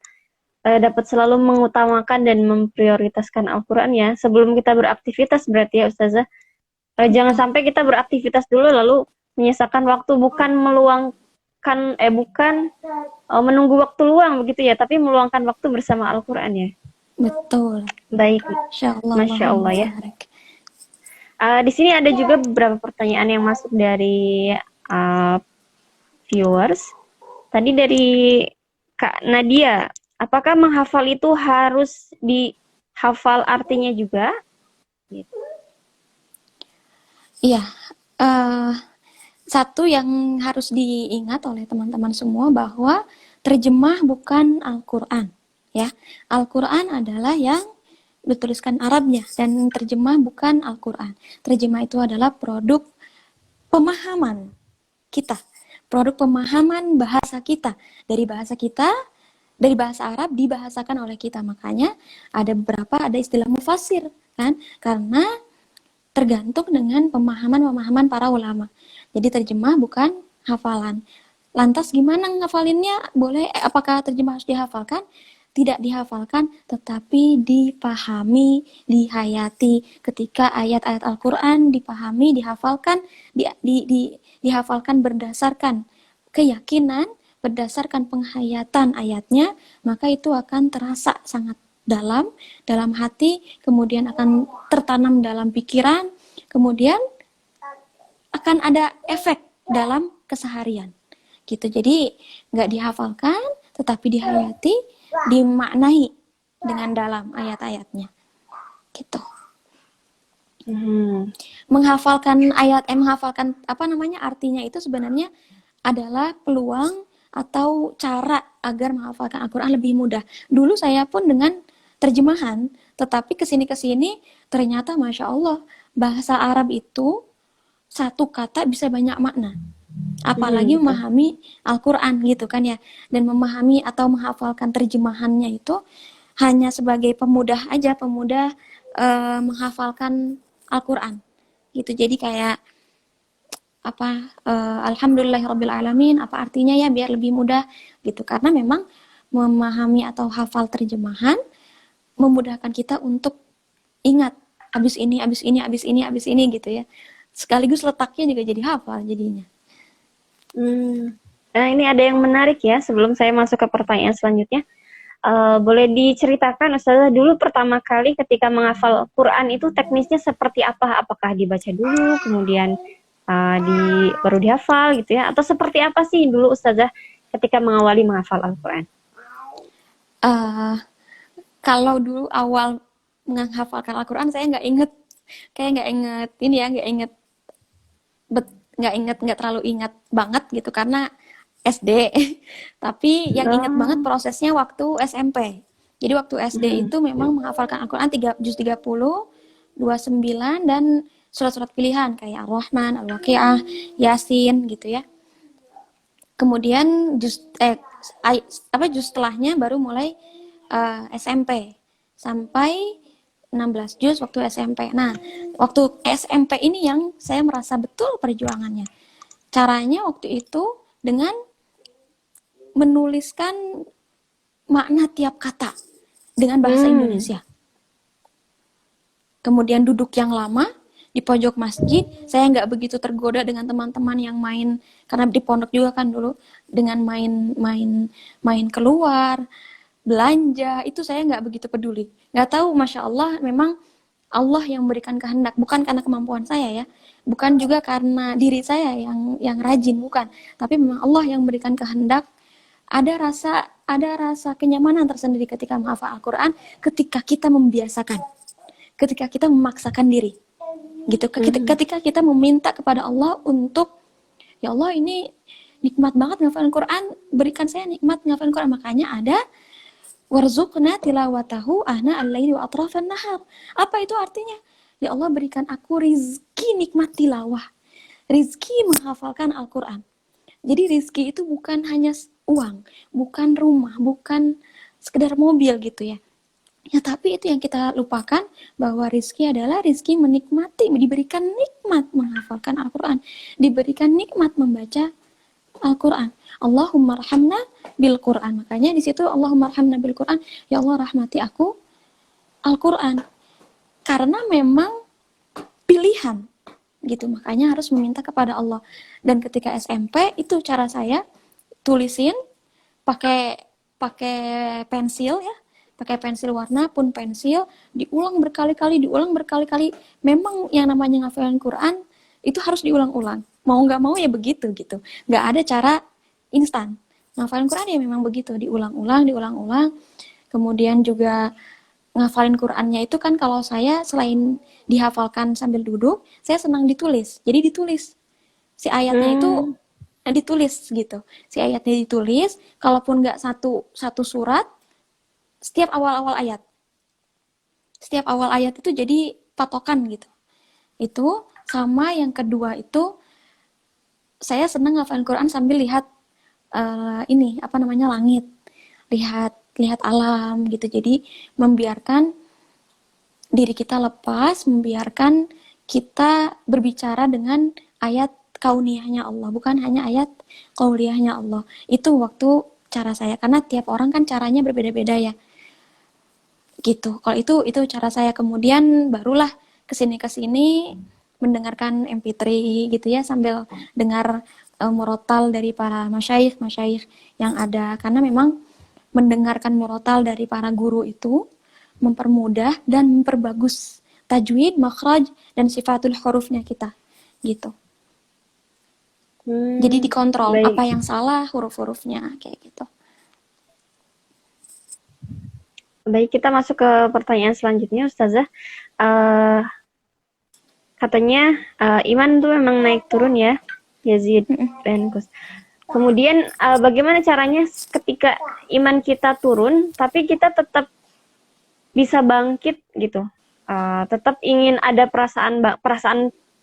dapat selalu mengutamakan dan memprioritaskan Al-Quran ya sebelum kita beraktivitas, berarti ya Ustazah. Jangan sampai kita beraktivitas dulu lalu menyisakan waktu, bukan bukan menunggu waktu luang begitu ya, tapi meluangkan waktu bersama Al-Quran ya. Betul. Baik, Masya Allah. Masya Allah ya. Barik. Di sini ada juga beberapa pertanyaan yang masuk dari viewers. Tadi dari Kak Nadia, apakah menghafal itu harus dihafal artinya juga? Gitu. Iya, satu yang harus diingat oleh teman-teman semua bahwa terjemah bukan Al-Quran, ya. Al-Quran adalah yang dituliskan Arabnya dan terjemah bukan Al-Quran. Terjemah itu adalah produk pemahaman kita, produk pemahaman bahasa kita, dari bahasa Arab dibahasakan oleh kita. Makanya ada istilah mufassir, kan? Karena tergantung dengan pemahaman para ulama. Jadi terjemah bukan hafalan. Lantas gimana ngafalinnya? Apakah terjemah harus dihafalkan? Tidak dihafalkan, tetapi dipahami, dihayati. Ketika ayat-ayat Al-Quran dipahami, dihafalkan, dihafalkan berdasarkan keyakinan, berdasarkan penghayatan ayatnya, maka itu akan terasa sangat dalam hati, kemudian akan tertanam dalam pikiran, kemudian akan ada efek dalam keseharian gitu. Jadi nggak dihafalkan tetapi dihayati, dimaknai dengan dalam ayat-ayatnya gitu. Menghafalkan artinya itu sebenarnya adalah peluang atau cara agar menghafalkan Al-Quran lebih mudah. Dulu saya pun dengan terjemahan, tetapi kesini ternyata Masya Allah, bahasa Arab itu satu kata bisa banyak makna. Apalagi memahami Al-Quran gitu kan ya. Dan memahami atau menghafalkan terjemahannya itu hanya sebagai pemudah menghafalkan Al-Quran gitu. Jadi kayak Alhamdulillahirrabbilalamin, apa artinya ya biar lebih mudah gitu. Karena memang memahami atau hafal terjemahan memudahkan kita untuk ingat abis ini gitu ya. Sekaligus letaknya juga jadi hafal jadinya. Nah, ini ada yang menarik ya sebelum saya masuk ke pertanyaan selanjutnya. Boleh diceritakan Ustazah dulu pertama kali ketika menghafal Quran itu teknisnya seperti apa? Apakah dibaca dulu kemudian baru dihafal gitu ya? Atau seperti apa sih dulu Ustazah ketika mengawali menghafal Al-Quran? Kalau dulu awal menghafalkan Al-Quran saya nggak terlalu ingat banget gitu karena SD. Tapi yang ingat banget prosesnya waktu SMP. Jadi waktu SD itu memang menghafalkan Al-Quran juz 30, 29 dan surat-surat pilihan kayak Ar-Rahman, Al-Waqiah, Yasin gitu ya. Kemudian juz setelahnya baru mulai SMP sampai 16 juz waktu SMP. Nah, waktu SMP ini yang saya merasa betul perjuangannya. Caranya waktu itu dengan menuliskan makna tiap kata dengan bahasa Indonesia. Kemudian duduk yang lama di pojok masjid. Saya nggak begitu tergoda dengan teman-teman yang main, karena di pondok juga kan dulu, dengan main keluar, belanja, itu saya nggak begitu peduli. Nggak tahu, Masya Allah, memang Allah yang memberikan kehendak, bukan karena kemampuan saya ya, bukan juga karena diri saya yang rajin, bukan, tapi memang Allah yang memberikan kehendak. Ada rasa kenyamanan tersendiri ketika menghafal Al-Quran, ketika kita membiasakan, ketika kita memaksakan diri, gitu. Ketika kita meminta kepada Allah untuk, ya Allah ini nikmat banget menghafal Al-Quran, berikan saya nikmat menghafal Al-Quran. Makanya ada warzuqna tilawatahu ana al-laili wa atrafan nahar. Apa itu artinya? Ya Allah, berikan aku rizki nikmat tilawah, rizki menghafalkan Al-Quran. Jadi rizki itu bukan hanya uang, bukan rumah, bukan sekedar mobil gitu ya. Ya, tapi itu yang kita lupakan, bahwa rizki adalah rizki menikmati, diberikan nikmat menghafalkan Al-Quran, diberikan nikmat membaca Al-Quran. Allahumma rahamna bil Quran. Makanya di situ Allahumma rahamna bil Quran, ya Allah rahmati aku Al-Quran. Karena memang pilihan gitu, makanya harus meminta kepada Allah. Dan ketika SMP itu cara saya tulisin pakai pakai pensil ya, pakai pensil warna pun pensil, diulang berkali-kali. Memang yang namanya ngafalin Quran itu harus diulang-ulang. Mau nggak mau ya begitu gitu. Nggak ada cara instan. Ngafalin Quran ya memang begitu, diulang-ulang. Kemudian juga ngafalin Qurannya itu kan kalau saya selain dihafalkan sambil duduk, saya senang ditulis. Jadi ditulis. Si ayatnya itu ditulis gitu. Si ayatnya ditulis, kalaupun nggak satu surat, setiap awal-awal ayat. Setiap awal ayat itu jadi patokan gitu. Itu sama yang kedua itu saya senang ngafalin Quran sambil lihat ini apa namanya langit. Lihat alam gitu. Jadi membiarkan diri kita lepas, membiarkan kita berbicara dengan ayat kauniyahnya Allah, bukan hanya ayat qauliyahnya Allah. Itu waktu cara saya, karena tiap orang kan caranya berbeda-beda ya. Gitu. Kalau itu cara saya, kemudian barulah kesini mendengarkan MP3 gitu ya, sambil dengar murotal dari para masyayikh yang ada, karena memang mendengarkan murotal dari para guru itu mempermudah dan memperbagus tajwid, makhraj, dan sifatul hurufnya kita gitu. Jadi dikontrol baik. apa yang salah huruf-hurufnya kayak gitu. Baik, kita masuk ke pertanyaan selanjutnya, Ustazah. Katanya iman tuh memang naik turun ya, Yazid dan Gus. Kemudian bagaimana caranya ketika iman kita turun, tapi kita tetap bisa bangkit gitu? Tetap ingin ada perasaan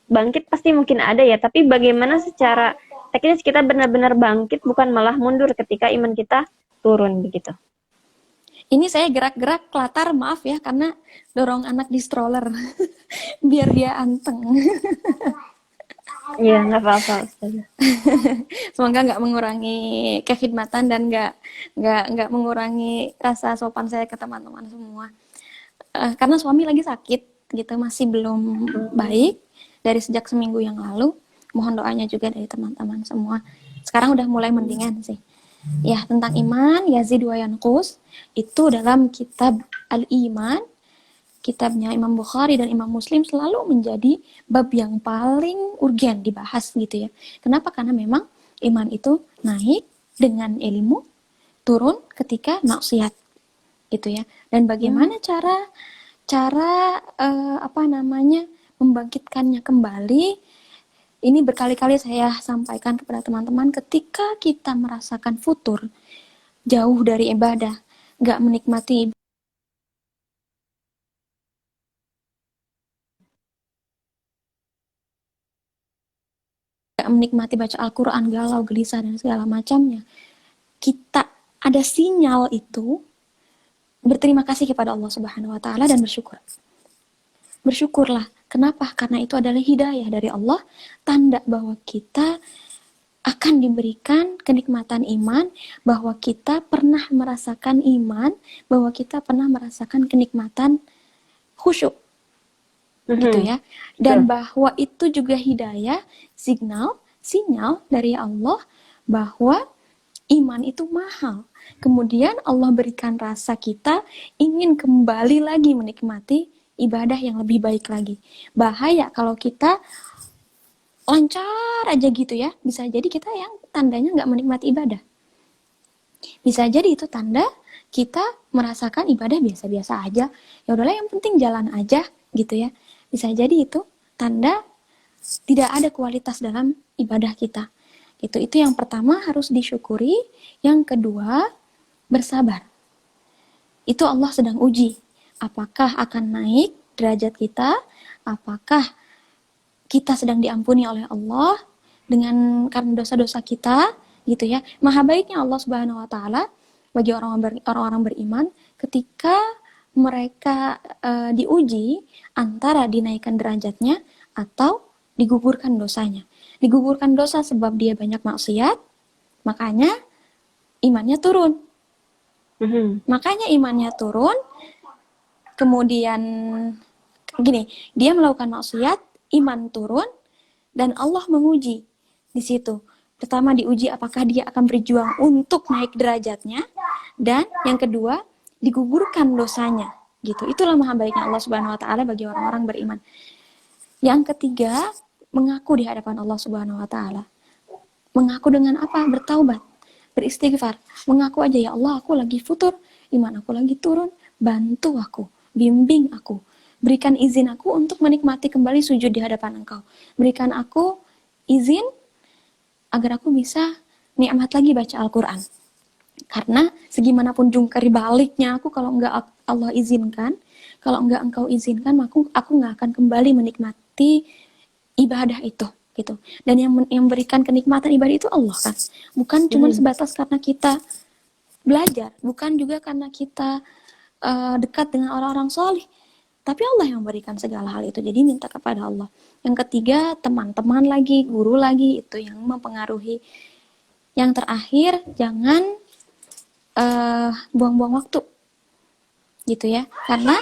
bangkit pasti mungkin ada ya, tapi bagaimana secara teknis kita benar-benar bangkit, bukan malah mundur ketika iman kita turun begitu? Ini saya gerak-gerak latar, maaf ya, karena dorong anak di stroller biar dia anteng. Iya, nggak apa-apa. Semoga nggak mengurangi kekhidmatan dan nggak mengurangi rasa sopan saya ke teman-teman semua. Karena suami lagi sakit gitu, masih belum baik dari sejak seminggu yang lalu. Mohon doanya juga dari teman-teman semua. Sekarang udah mulai mendingan sih. Ya, tentang iman, Yazid wa Yanqus, itu dalam kitab Al-Iman, kitabnya Imam Bukhari dan Imam Muslim, selalu menjadi bab yang paling urgen dibahas gitu ya. Kenapa? Karena memang iman itu naik dengan ilmu, turun ketika maksiat gitu ya. Dan bagaimana cara membangkitkannya kembali, ini berkali-kali saya sampaikan kepada teman-teman, ketika kita merasakan futur, jauh dari ibadah, nggak menikmati baca Al-Quran, galau, gelisah, dan segala macamnya, kita ada sinyal itu, berterima kasih kepada Allah Subhanahu wa Ta'ala dan bersyukur. Bersyukurlah. Kenapa? Karena itu adalah hidayah dari Allah, tanda bahwa kita akan diberikan kenikmatan iman, bahwa kita pernah merasakan iman, bahwa kita pernah merasakan kenikmatan khusyuk. Gitu ya. Dan bahwa itu juga hidayah, sinyal dari Allah bahwa iman itu mahal. Kemudian Allah berikan rasa kita ingin kembali lagi menikmati ibadah yang lebih baik lagi. Bahaya kalau kita lancar aja gitu ya, bisa jadi kita yang tandanya nggak menikmati ibadah. Bisa jadi itu tanda kita merasakan ibadah biasa-biasa aja. Ya udahlah, yang penting jalan aja gitu ya. Bisa jadi itu tanda tidak ada kualitas dalam ibadah kita. Itu yang pertama harus disyukuri. Yang kedua, bersabar. Itu Allah sedang uji. Apakah akan naik derajat kita? Apakah kita sedang diampuni oleh Allah karena dosa-dosa kita, gitu ya. Maha baiknya Allah Subhanahu wa Ta'ala bagi orang-orang beriman ketika mereka diuji antara dinaikkan derajatnya atau digugurkan dosanya. Digugurkan dosa sebab dia banyak maksiat, makanya imannya turun. Makanya imannya turun. Kemudian gini, dia melakukan maksiat, iman turun, dan Allah menguji di situ. Pertama diuji apakah dia akan berjuang untuk naik derajatnya, dan yang kedua digugurkan dosanya. Gitu. Itulah maha baiknya Allah Subhanahu wa taala bagi orang-orang beriman. Yang ketiga, mengaku di hadapan Allah Subhanahu wa taala. Mengaku dengan apa? Bertaubat, beristighfar. Mengaku aja, ya Allah, aku lagi futur, iman aku lagi turun, bantu aku, bimbing aku. Berikan izin aku untuk menikmati kembali sujud di hadapan Engkau. Berikan aku izin agar aku bisa nikmat lagi baca Al-Quran. Karena segimanapun jungkir baliknya aku, kalau enggak Allah izinkan, kalau enggak Engkau izinkan, aku enggak akan kembali menikmati ibadah itu, gitu. Dan yang memberikan kenikmatan ibadah itu Allah kan, bukan cuma sebatas karena kita belajar, bukan juga karena kita dekat dengan orang-orang soleh, tapi Allah yang memberikan segala hal itu. Jadi minta kepada Allah. Yang ketiga, teman-teman lagi, guru lagi, itu yang mempengaruhi. Yang terakhir, jangan buang-buang waktu, gitu ya. Karena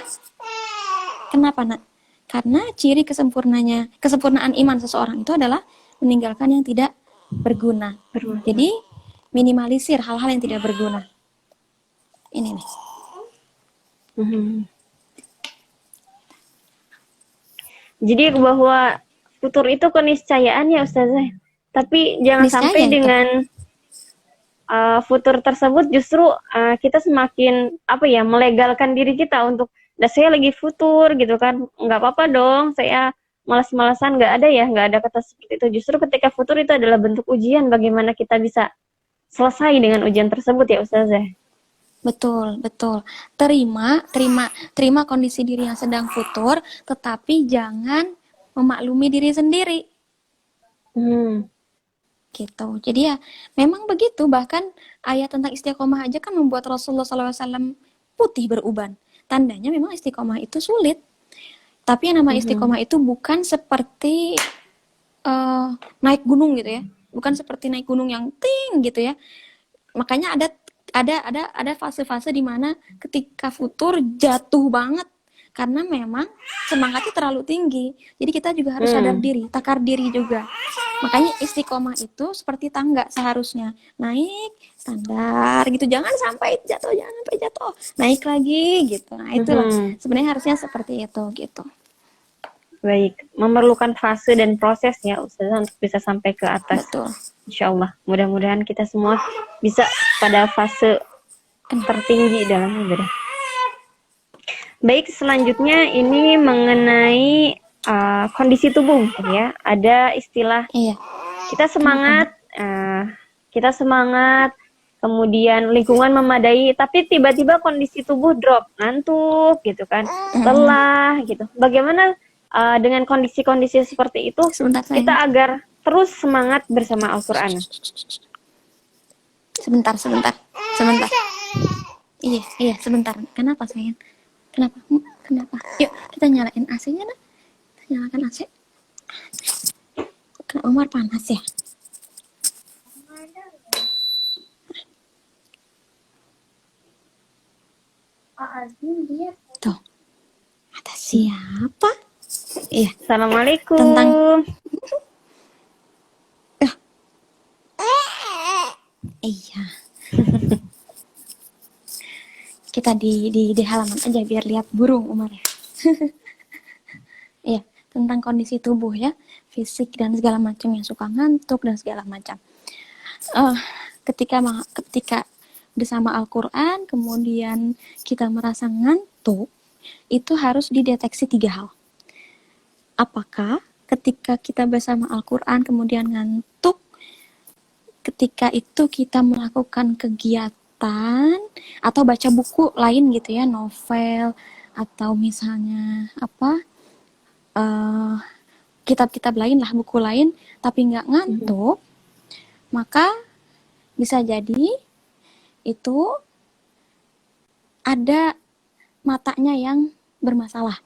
kenapa, Nak? Karena ciri kesempurnaan iman seseorang itu adalah meninggalkan yang tidak berguna. Jadi minimalisir hal-hal yang tidak berguna. Ini nih. Jadi bahwa futur itu keniscayaan ya Ustazah. Tapi jangan sampai itu dengan futur tersebut justru kita semakin melegalkan diri kita untuk saya lagi futur gitu kan, nggak apa-apa dong, saya malas-malasan, nggak ada kata seperti itu. Justru ketika futur itu adalah bentuk ujian, bagaimana kita bisa selesai dengan ujian tersebut ya Ustazah. Betul. Terima kondisi diri yang sedang futur, tetapi jangan memaklumi diri sendiri. Gitu. Jadi ya memang begitu. Bahkan ayat tentang istiqomah aja kan membuat Rasulullah SAW putih beruban. Tandanya memang istiqomah itu sulit. Tapi yang nama istiqomah itu bukan seperti naik gunung gitu ya. Bukan seperti naik gunung yang ting gitu ya. Makanya ada fase-fase di mana ketika futur jatuh banget karena memang semangatnya terlalu tinggi. Jadi kita juga harus sadar diri, takar diri juga. Makanya istiqomah itu seperti tangga seharusnya. Naik, standar gitu. Jangan sampai jatuh. Naik lagi gitu. Nah, itulah sebenarnya harusnya seperti itu gitu. Baik, memerlukan fase dan proses ya Ustazah untuk bisa sampai ke atas. Betul. Insya Allah, mudah-mudahan kita semua bisa pada fase tertinggi dalam ibadah. Baik, selanjutnya ini mengenai kondisi tubuh ya. Ada istilah kita semangat, kemudian lingkungan memadai, tapi tiba-tiba kondisi tubuh drop, ngantuk gitu kan, lelah gitu. Bagaimana dengan kondisi-kondisi seperti itu kita agar terus semangat bersama Al-Quran? Sebentar. Iya, sebentar. Kenapa sayang? Kenapa? Yuk, kita nyalain AC-nya, Nak. Kita nyalakan AC. Kak Umar panas ya? Tuh. Ada siapa? Iya. Assalamualaikum. Iya. Kita di halaman aja biar lihat burung Umar ya. Iya, tentang kondisi tubuh ya, fisik dan segala macam, yang suka ngantuk dan segala macam. Ketika bersama Al-Quran kemudian kita merasa ngantuk, itu harus dideteksi 3 hal. Apakah ketika kita bersama Al-Quran kemudian ngantuk, ketika itu kita melakukan kegiatan atau baca buku lain gitu ya, novel atau misalnya kitab-kitab lain lah, buku lain, tapi nggak ngantuk, maka bisa jadi itu ada matanya yang bermasalah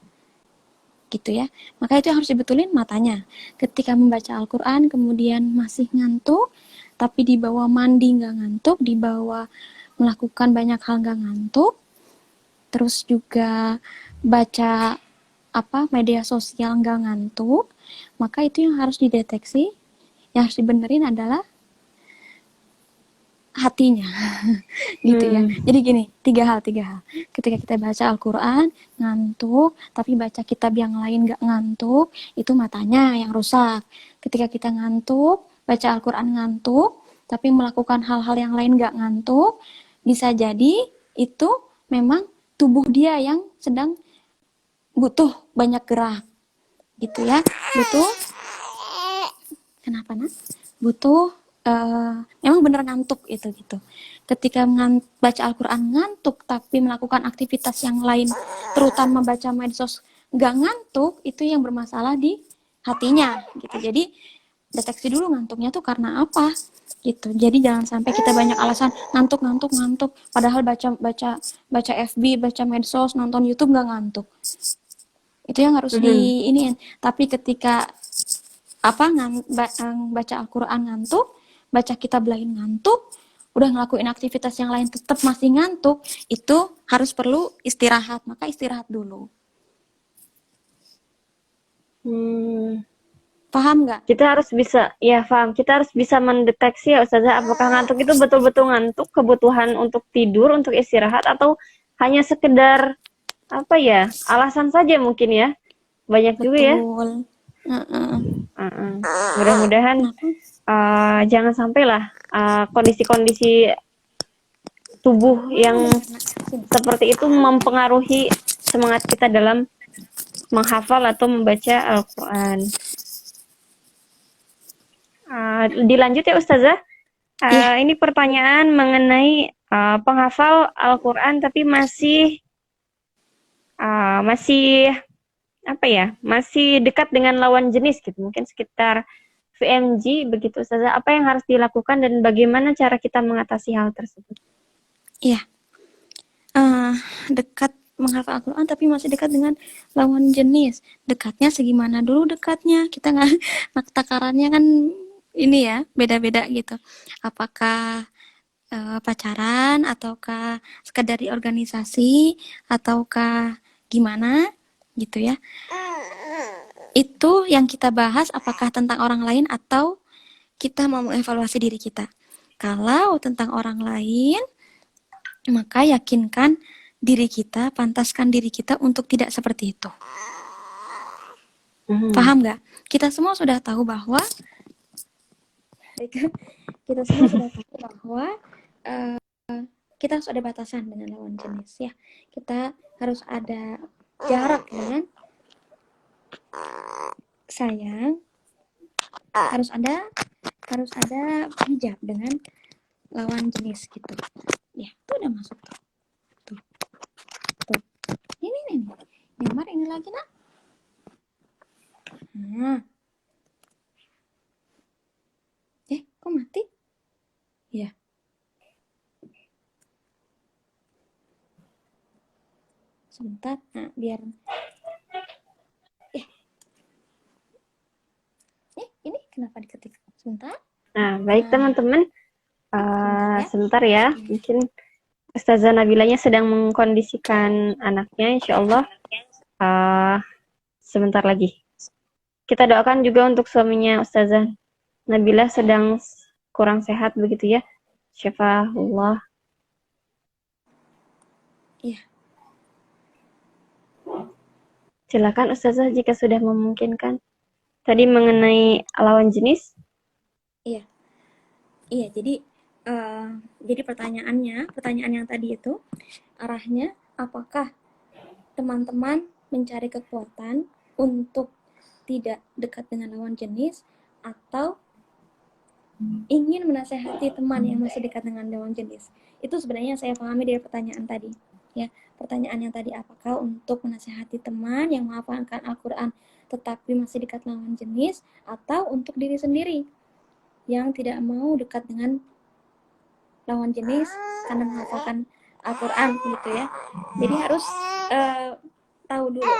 gitu ya. Maka itu harus dibetulin matanya. Ketika membaca Al-Quran kemudian masih ngantuk, tapi dibawa mandi nggak ngantuk, dibawa melakukan banyak hal nggak ngantuk, terus juga baca media sosial nggak ngantuk, maka itu yang harus dideteksi, yang harus dibenerin adalah hatinya. Gitu ya. Jadi gini, tiga hal. Ketika kita baca Al-Quran ngantuk, tapi baca kitab yang lain gak ngantuk, itu matanya yang rusak. Ketika kita ngantuk, baca Al-Quran ngantuk, tapi melakukan hal-hal yang lain gak ngantuk, bisa jadi itu memang tubuh dia yang sedang butuh banyak gerak. Gitu ya. Butuh, kenapa Nas? Butuh memang benar ngantuk itu gitu. Ketika baca Al-Quran ngantuk tapi melakukan aktivitas yang lain, terutama baca medsos nggak ngantuk, itu yang bermasalah di hatinya gitu. Jadi deteksi dulu ngantuknya tuh karena apa gitu. Jadi jangan sampai kita banyak alasan ngantuk, padahal baca FB, baca medsos, nonton YouTube nggak ngantuk. Itu yang harus diiniin. Tapi ketika baca Al-Quran ngantuk, baca kitab lain ngantuk, udah ngelakuin aktivitas yang lain tetap masih ngantuk, itu harus perlu istirahat. Maka istirahat dulu. Paham nggak? Kita harus bisa, ya paham. Kita harus bisa mendeteksi ya Ustazah, apakah ngantuk itu betul-betul ngantuk, kebutuhan untuk tidur, untuk istirahat, atau hanya sekedar apa ya, alasan saja mungkin ya. Banyak Betul. juga ya. Mudah-mudahan jangan sampailah kondisi-kondisi tubuh yang seperti itu mempengaruhi semangat kita dalam menghafal atau membaca Al-Quran. Dilanjut ya Ustazah. Ini pertanyaan mengenai penghafal Al-Quran tapi masih apa ya, masih dekat dengan lawan jenis gitu, mungkin sekitar VMG begitu Ustazah. Apa yang harus dilakukan dan bagaimana cara kita mengatasi hal tersebut? Iya, dekat menghafal Al-Quran tapi masih dekat dengan lawan jenis. Dekatnya segimana dulu dekatnya? Kita nggak, takarannya kan ini ya, beda-beda gitu. Apakah pacaran, ataukah sekedar di organisasi, ataukah gimana gitu ya. Itu yang kita bahas, apakah tentang orang lain atau kita mau mengevaluasi diri kita. Kalau tentang orang lain, maka yakinkan diri kita, pantaskan diri kita untuk tidak seperti itu. Paham nggak? Kita semua sudah tahu bahwa kita harus ada batasan dengan lawan jenis ya. Kita harus ada jarak kan? Sayang, harus ada hijab dengan lawan jenis gitu. Ya, itu udah masuk tuh. Ini. Nyamar ini lagi nak. Kok mati? Ya. Sebentar, biar. Ini kenapa diketik? Sebentar. Nah, baik teman-teman. Sebentar ya. Mungkin Ustazah Nabilanya sedang mengkondisikan anaknya, insya Allah. Sebentar lagi. Kita doakan juga untuk suaminya Ustazah Nabila sedang kurang sehat begitu ya. Syafahullah. Iya. Silakan Ustazah jika sudah memungkinkan. Tadi mengenai lawan jenis. Iya, jadi pertanyaan yang tadi itu arahnya, apakah teman-teman mencari kekuatan untuk tidak dekat dengan lawan jenis atau ingin menasehati teman yang masih dekat dengan lawan jenis? Itu sebenarnya saya pahami dari pertanyaan tadi. Ya, pertanyaan yang tadi, apakah untuk menasehati teman yang menghafalkan Al-Quran tetapi masih dekat lawan jenis, atau untuk diri sendiri yang tidak mau dekat dengan lawan jenis karena menghafalkan Al-Quran gitu ya. Jadi harus tahu dulu.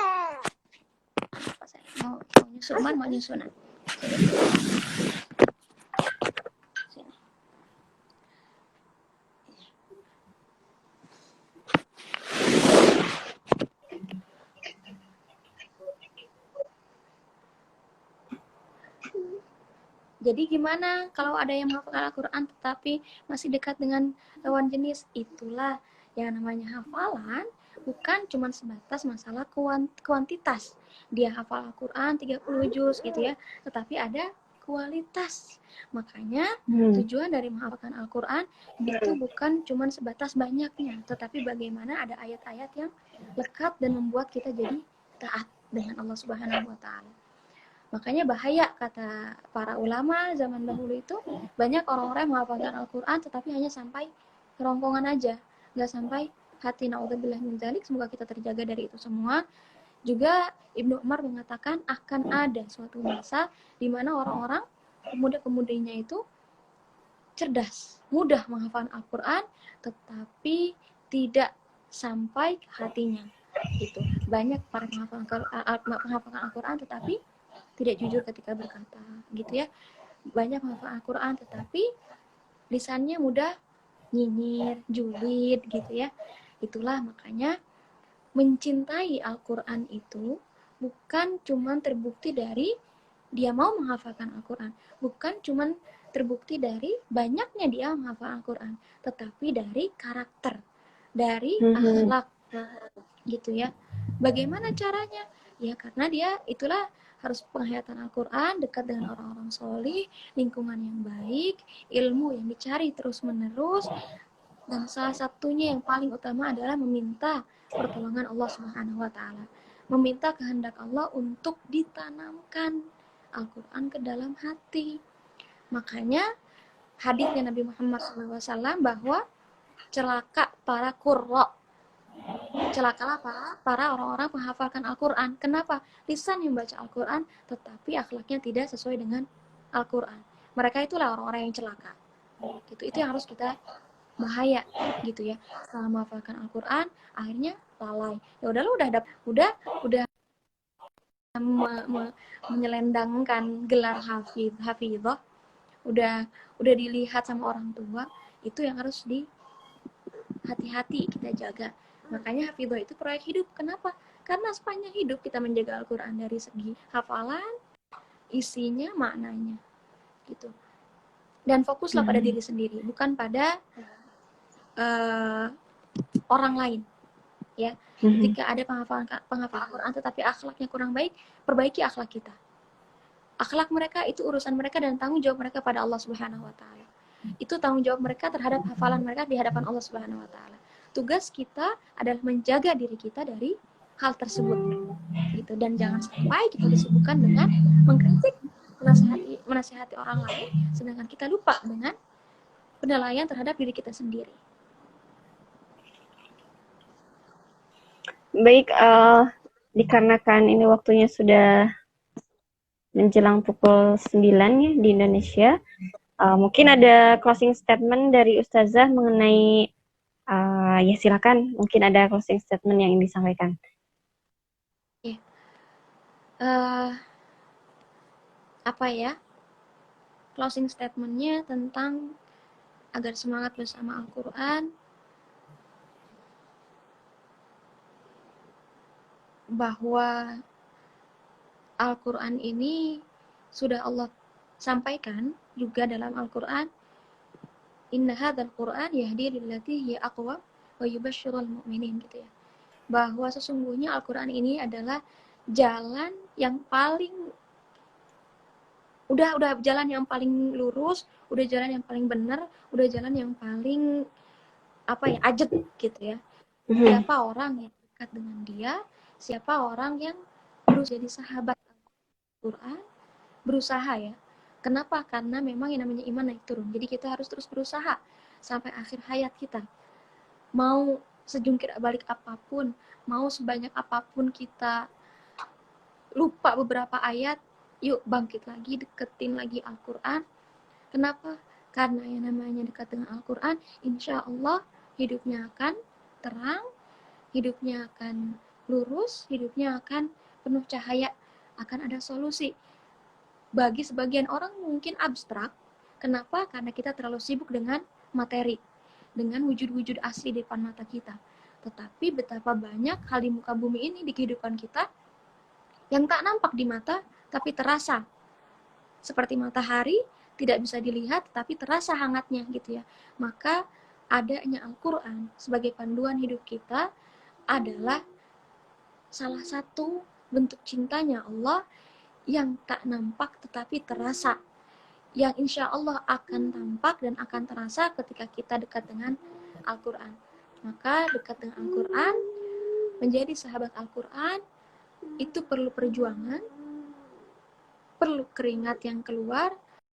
Mau nyusun. Jadi gimana kalau ada yang menghafalkan Al-Quran tetapi masih dekat dengan lawan jenis? Itulah yang namanya hafalan, bukan cuma sebatas masalah kuantitas. Dia hafal Al-Quran 30 juz gitu ya, tetapi ada kualitas. Makanya tujuan dari menghafalkan Al-Quran itu bukan cuma sebatas banyaknya, tetapi bagaimana ada ayat-ayat yang lekat dan membuat kita jadi taat dengan Allah Subhanahu wa Ta'ala. Makanya bahaya, kata para ulama zaman dahulu itu, banyak orang-orang yang menghafalkan Al-Quran tetapi hanya sampai kerongkongan aja, nggak sampai hati. Naudzubillah min dzalik, semoga kita terjaga dari itu semua. Juga Ibnu Umar mengatakan akan ada suatu masa di mana orang-orang pemuda-pemudinya itu cerdas, mudah menghafal Al-Quran tetapi tidak sampai ke hatinya. Itu banyak para menghafalkan Al-Quran tetapi tidak jujur ketika berkata, gitu ya. Banyak menghafal Al-Quran tetapi lisannya mudah nyinyir, julid, gitu ya. Itulah makanya mencintai Al-Quran itu bukan cuma terbukti dari dia mau menghafalkan Al-Quran, bukan cuma terbukti dari banyaknya dia menghafal Al-Quran, tetapi dari karakter, dari akhlak, gitu ya. Bagaimana caranya? Ya karena dia itulah harus penghayatan Al-Quran, dekat dengan orang-orang solih, lingkungan yang baik, ilmu yang dicari terus-menerus, dan salah satunya yang paling utama adalah meminta pertolongan Allah Subhanahu wa Ta'ala. Meminta kehendak Allah untuk ditanamkan Al-Quran ke dalam hati. Makanya hadisnya Nabi Muhammad SAW bahwa celaka para qurra, celakalah para orang-orang menghafalkan Al-Quran. Kenapa? Lisan yang baca Al-Quran tetapi akhlaknya tidak sesuai dengan Al-Quran. Mereka itulah orang-orang yang celaka. Gitu. Itu yang harus kita bahaya gitu ya. Setelah menghafalkan Al-Quran akhirnya lalai. Ya udah lu udah menyelendangkan gelar hafidhah, udah dilihat sama orang tua, itu yang harus di hati-hati kita jaga. Makanya hafidhah itu proyek hidup. Kenapa? Karena sepanjang hidup kita menjaga Al-Quran dari segi hafalan, isinya, maknanya gitu. Dan fokuslah pada diri sendiri, bukan pada orang lain ya. Ketika ada penghafalan Quran tetapi akhlaknya kurang baik, perbaiki akhlak kita. Akhlak mereka itu urusan mereka dan tanggung jawab mereka pada Allah Subhanahu wa Ta'ala. Itu tanggung jawab mereka terhadap hafalan mereka di hadapan Allah Subhanahu wa Ta'ala. Tugas kita adalah menjaga diri kita dari hal tersebut gitu. Dan jangan sampai kita disibukkan dengan mengkritik, menasihati orang lain, sedangkan kita lupa dengan penilaian terhadap diri kita sendiri. Baik, dikarenakan ini waktunya sudah menjelang pukul 9 ya di Indonesia, mungkin ada closing statement dari Ustazah mengenai, ya silakan, mungkin ada closing statement yang ingin disampaikan. Apa ya? Closing statement-nya tentang agar semangat bersama Al-Quran, bahwa Al-Quran ini sudah Allah sampaikan juga dalam Al-Quran, inna hadzal Quran yahdi lillati hiya aqwam wa yubashshirul mu'minin, gitu ya. Bahwa sesungguhnya Al-Quran ini adalah jalan yang paling udah jalan yang paling lurus, udah jalan yang paling benar, udah jalan yang paling ajat gitu ya. Siapa orang yang dekat dengan dia, siapa orang yang berusaha jadi sahabat Al-Quran, berusaha ya. Kenapa? Karena memang yang namanya iman naik turun. Jadi kita harus terus berusaha sampai akhir hayat kita. Mau sejungkir balik apapun, mau sebanyak apapun kita lupa beberapa ayat, yuk bangkit lagi, deketin lagi Al-Quran. Kenapa? Karena yang namanya dekat dengan Al-Quran, insya Allah hidupnya akan terang, hidupnya akan lurus, hidupnya akan penuh cahaya, akan ada solusi. Bagi sebagian orang mungkin abstrak. Kenapa? Karena kita terlalu sibuk dengan materi, dengan wujud-wujud asli di depan mata kita. Tetapi betapa banyak hal di muka bumi ini, di kehidupan kita, yang tak nampak di mata, tapi terasa seperti matahari, tidak bisa dilihat tapi terasa hangatnya gitu ya. Maka adanya Al-Quran sebagai panduan hidup kita adalah salah satu bentuk cintanya Allah yang tak nampak tetapi terasa, yang insya Allah akan tampak dan akan terasa ketika kita dekat dengan Al-Quran. Maka dekat dengan Al-Quran, menjadi sahabat Al-Quran itu perlu perjuangan, perlu keringat yang keluar,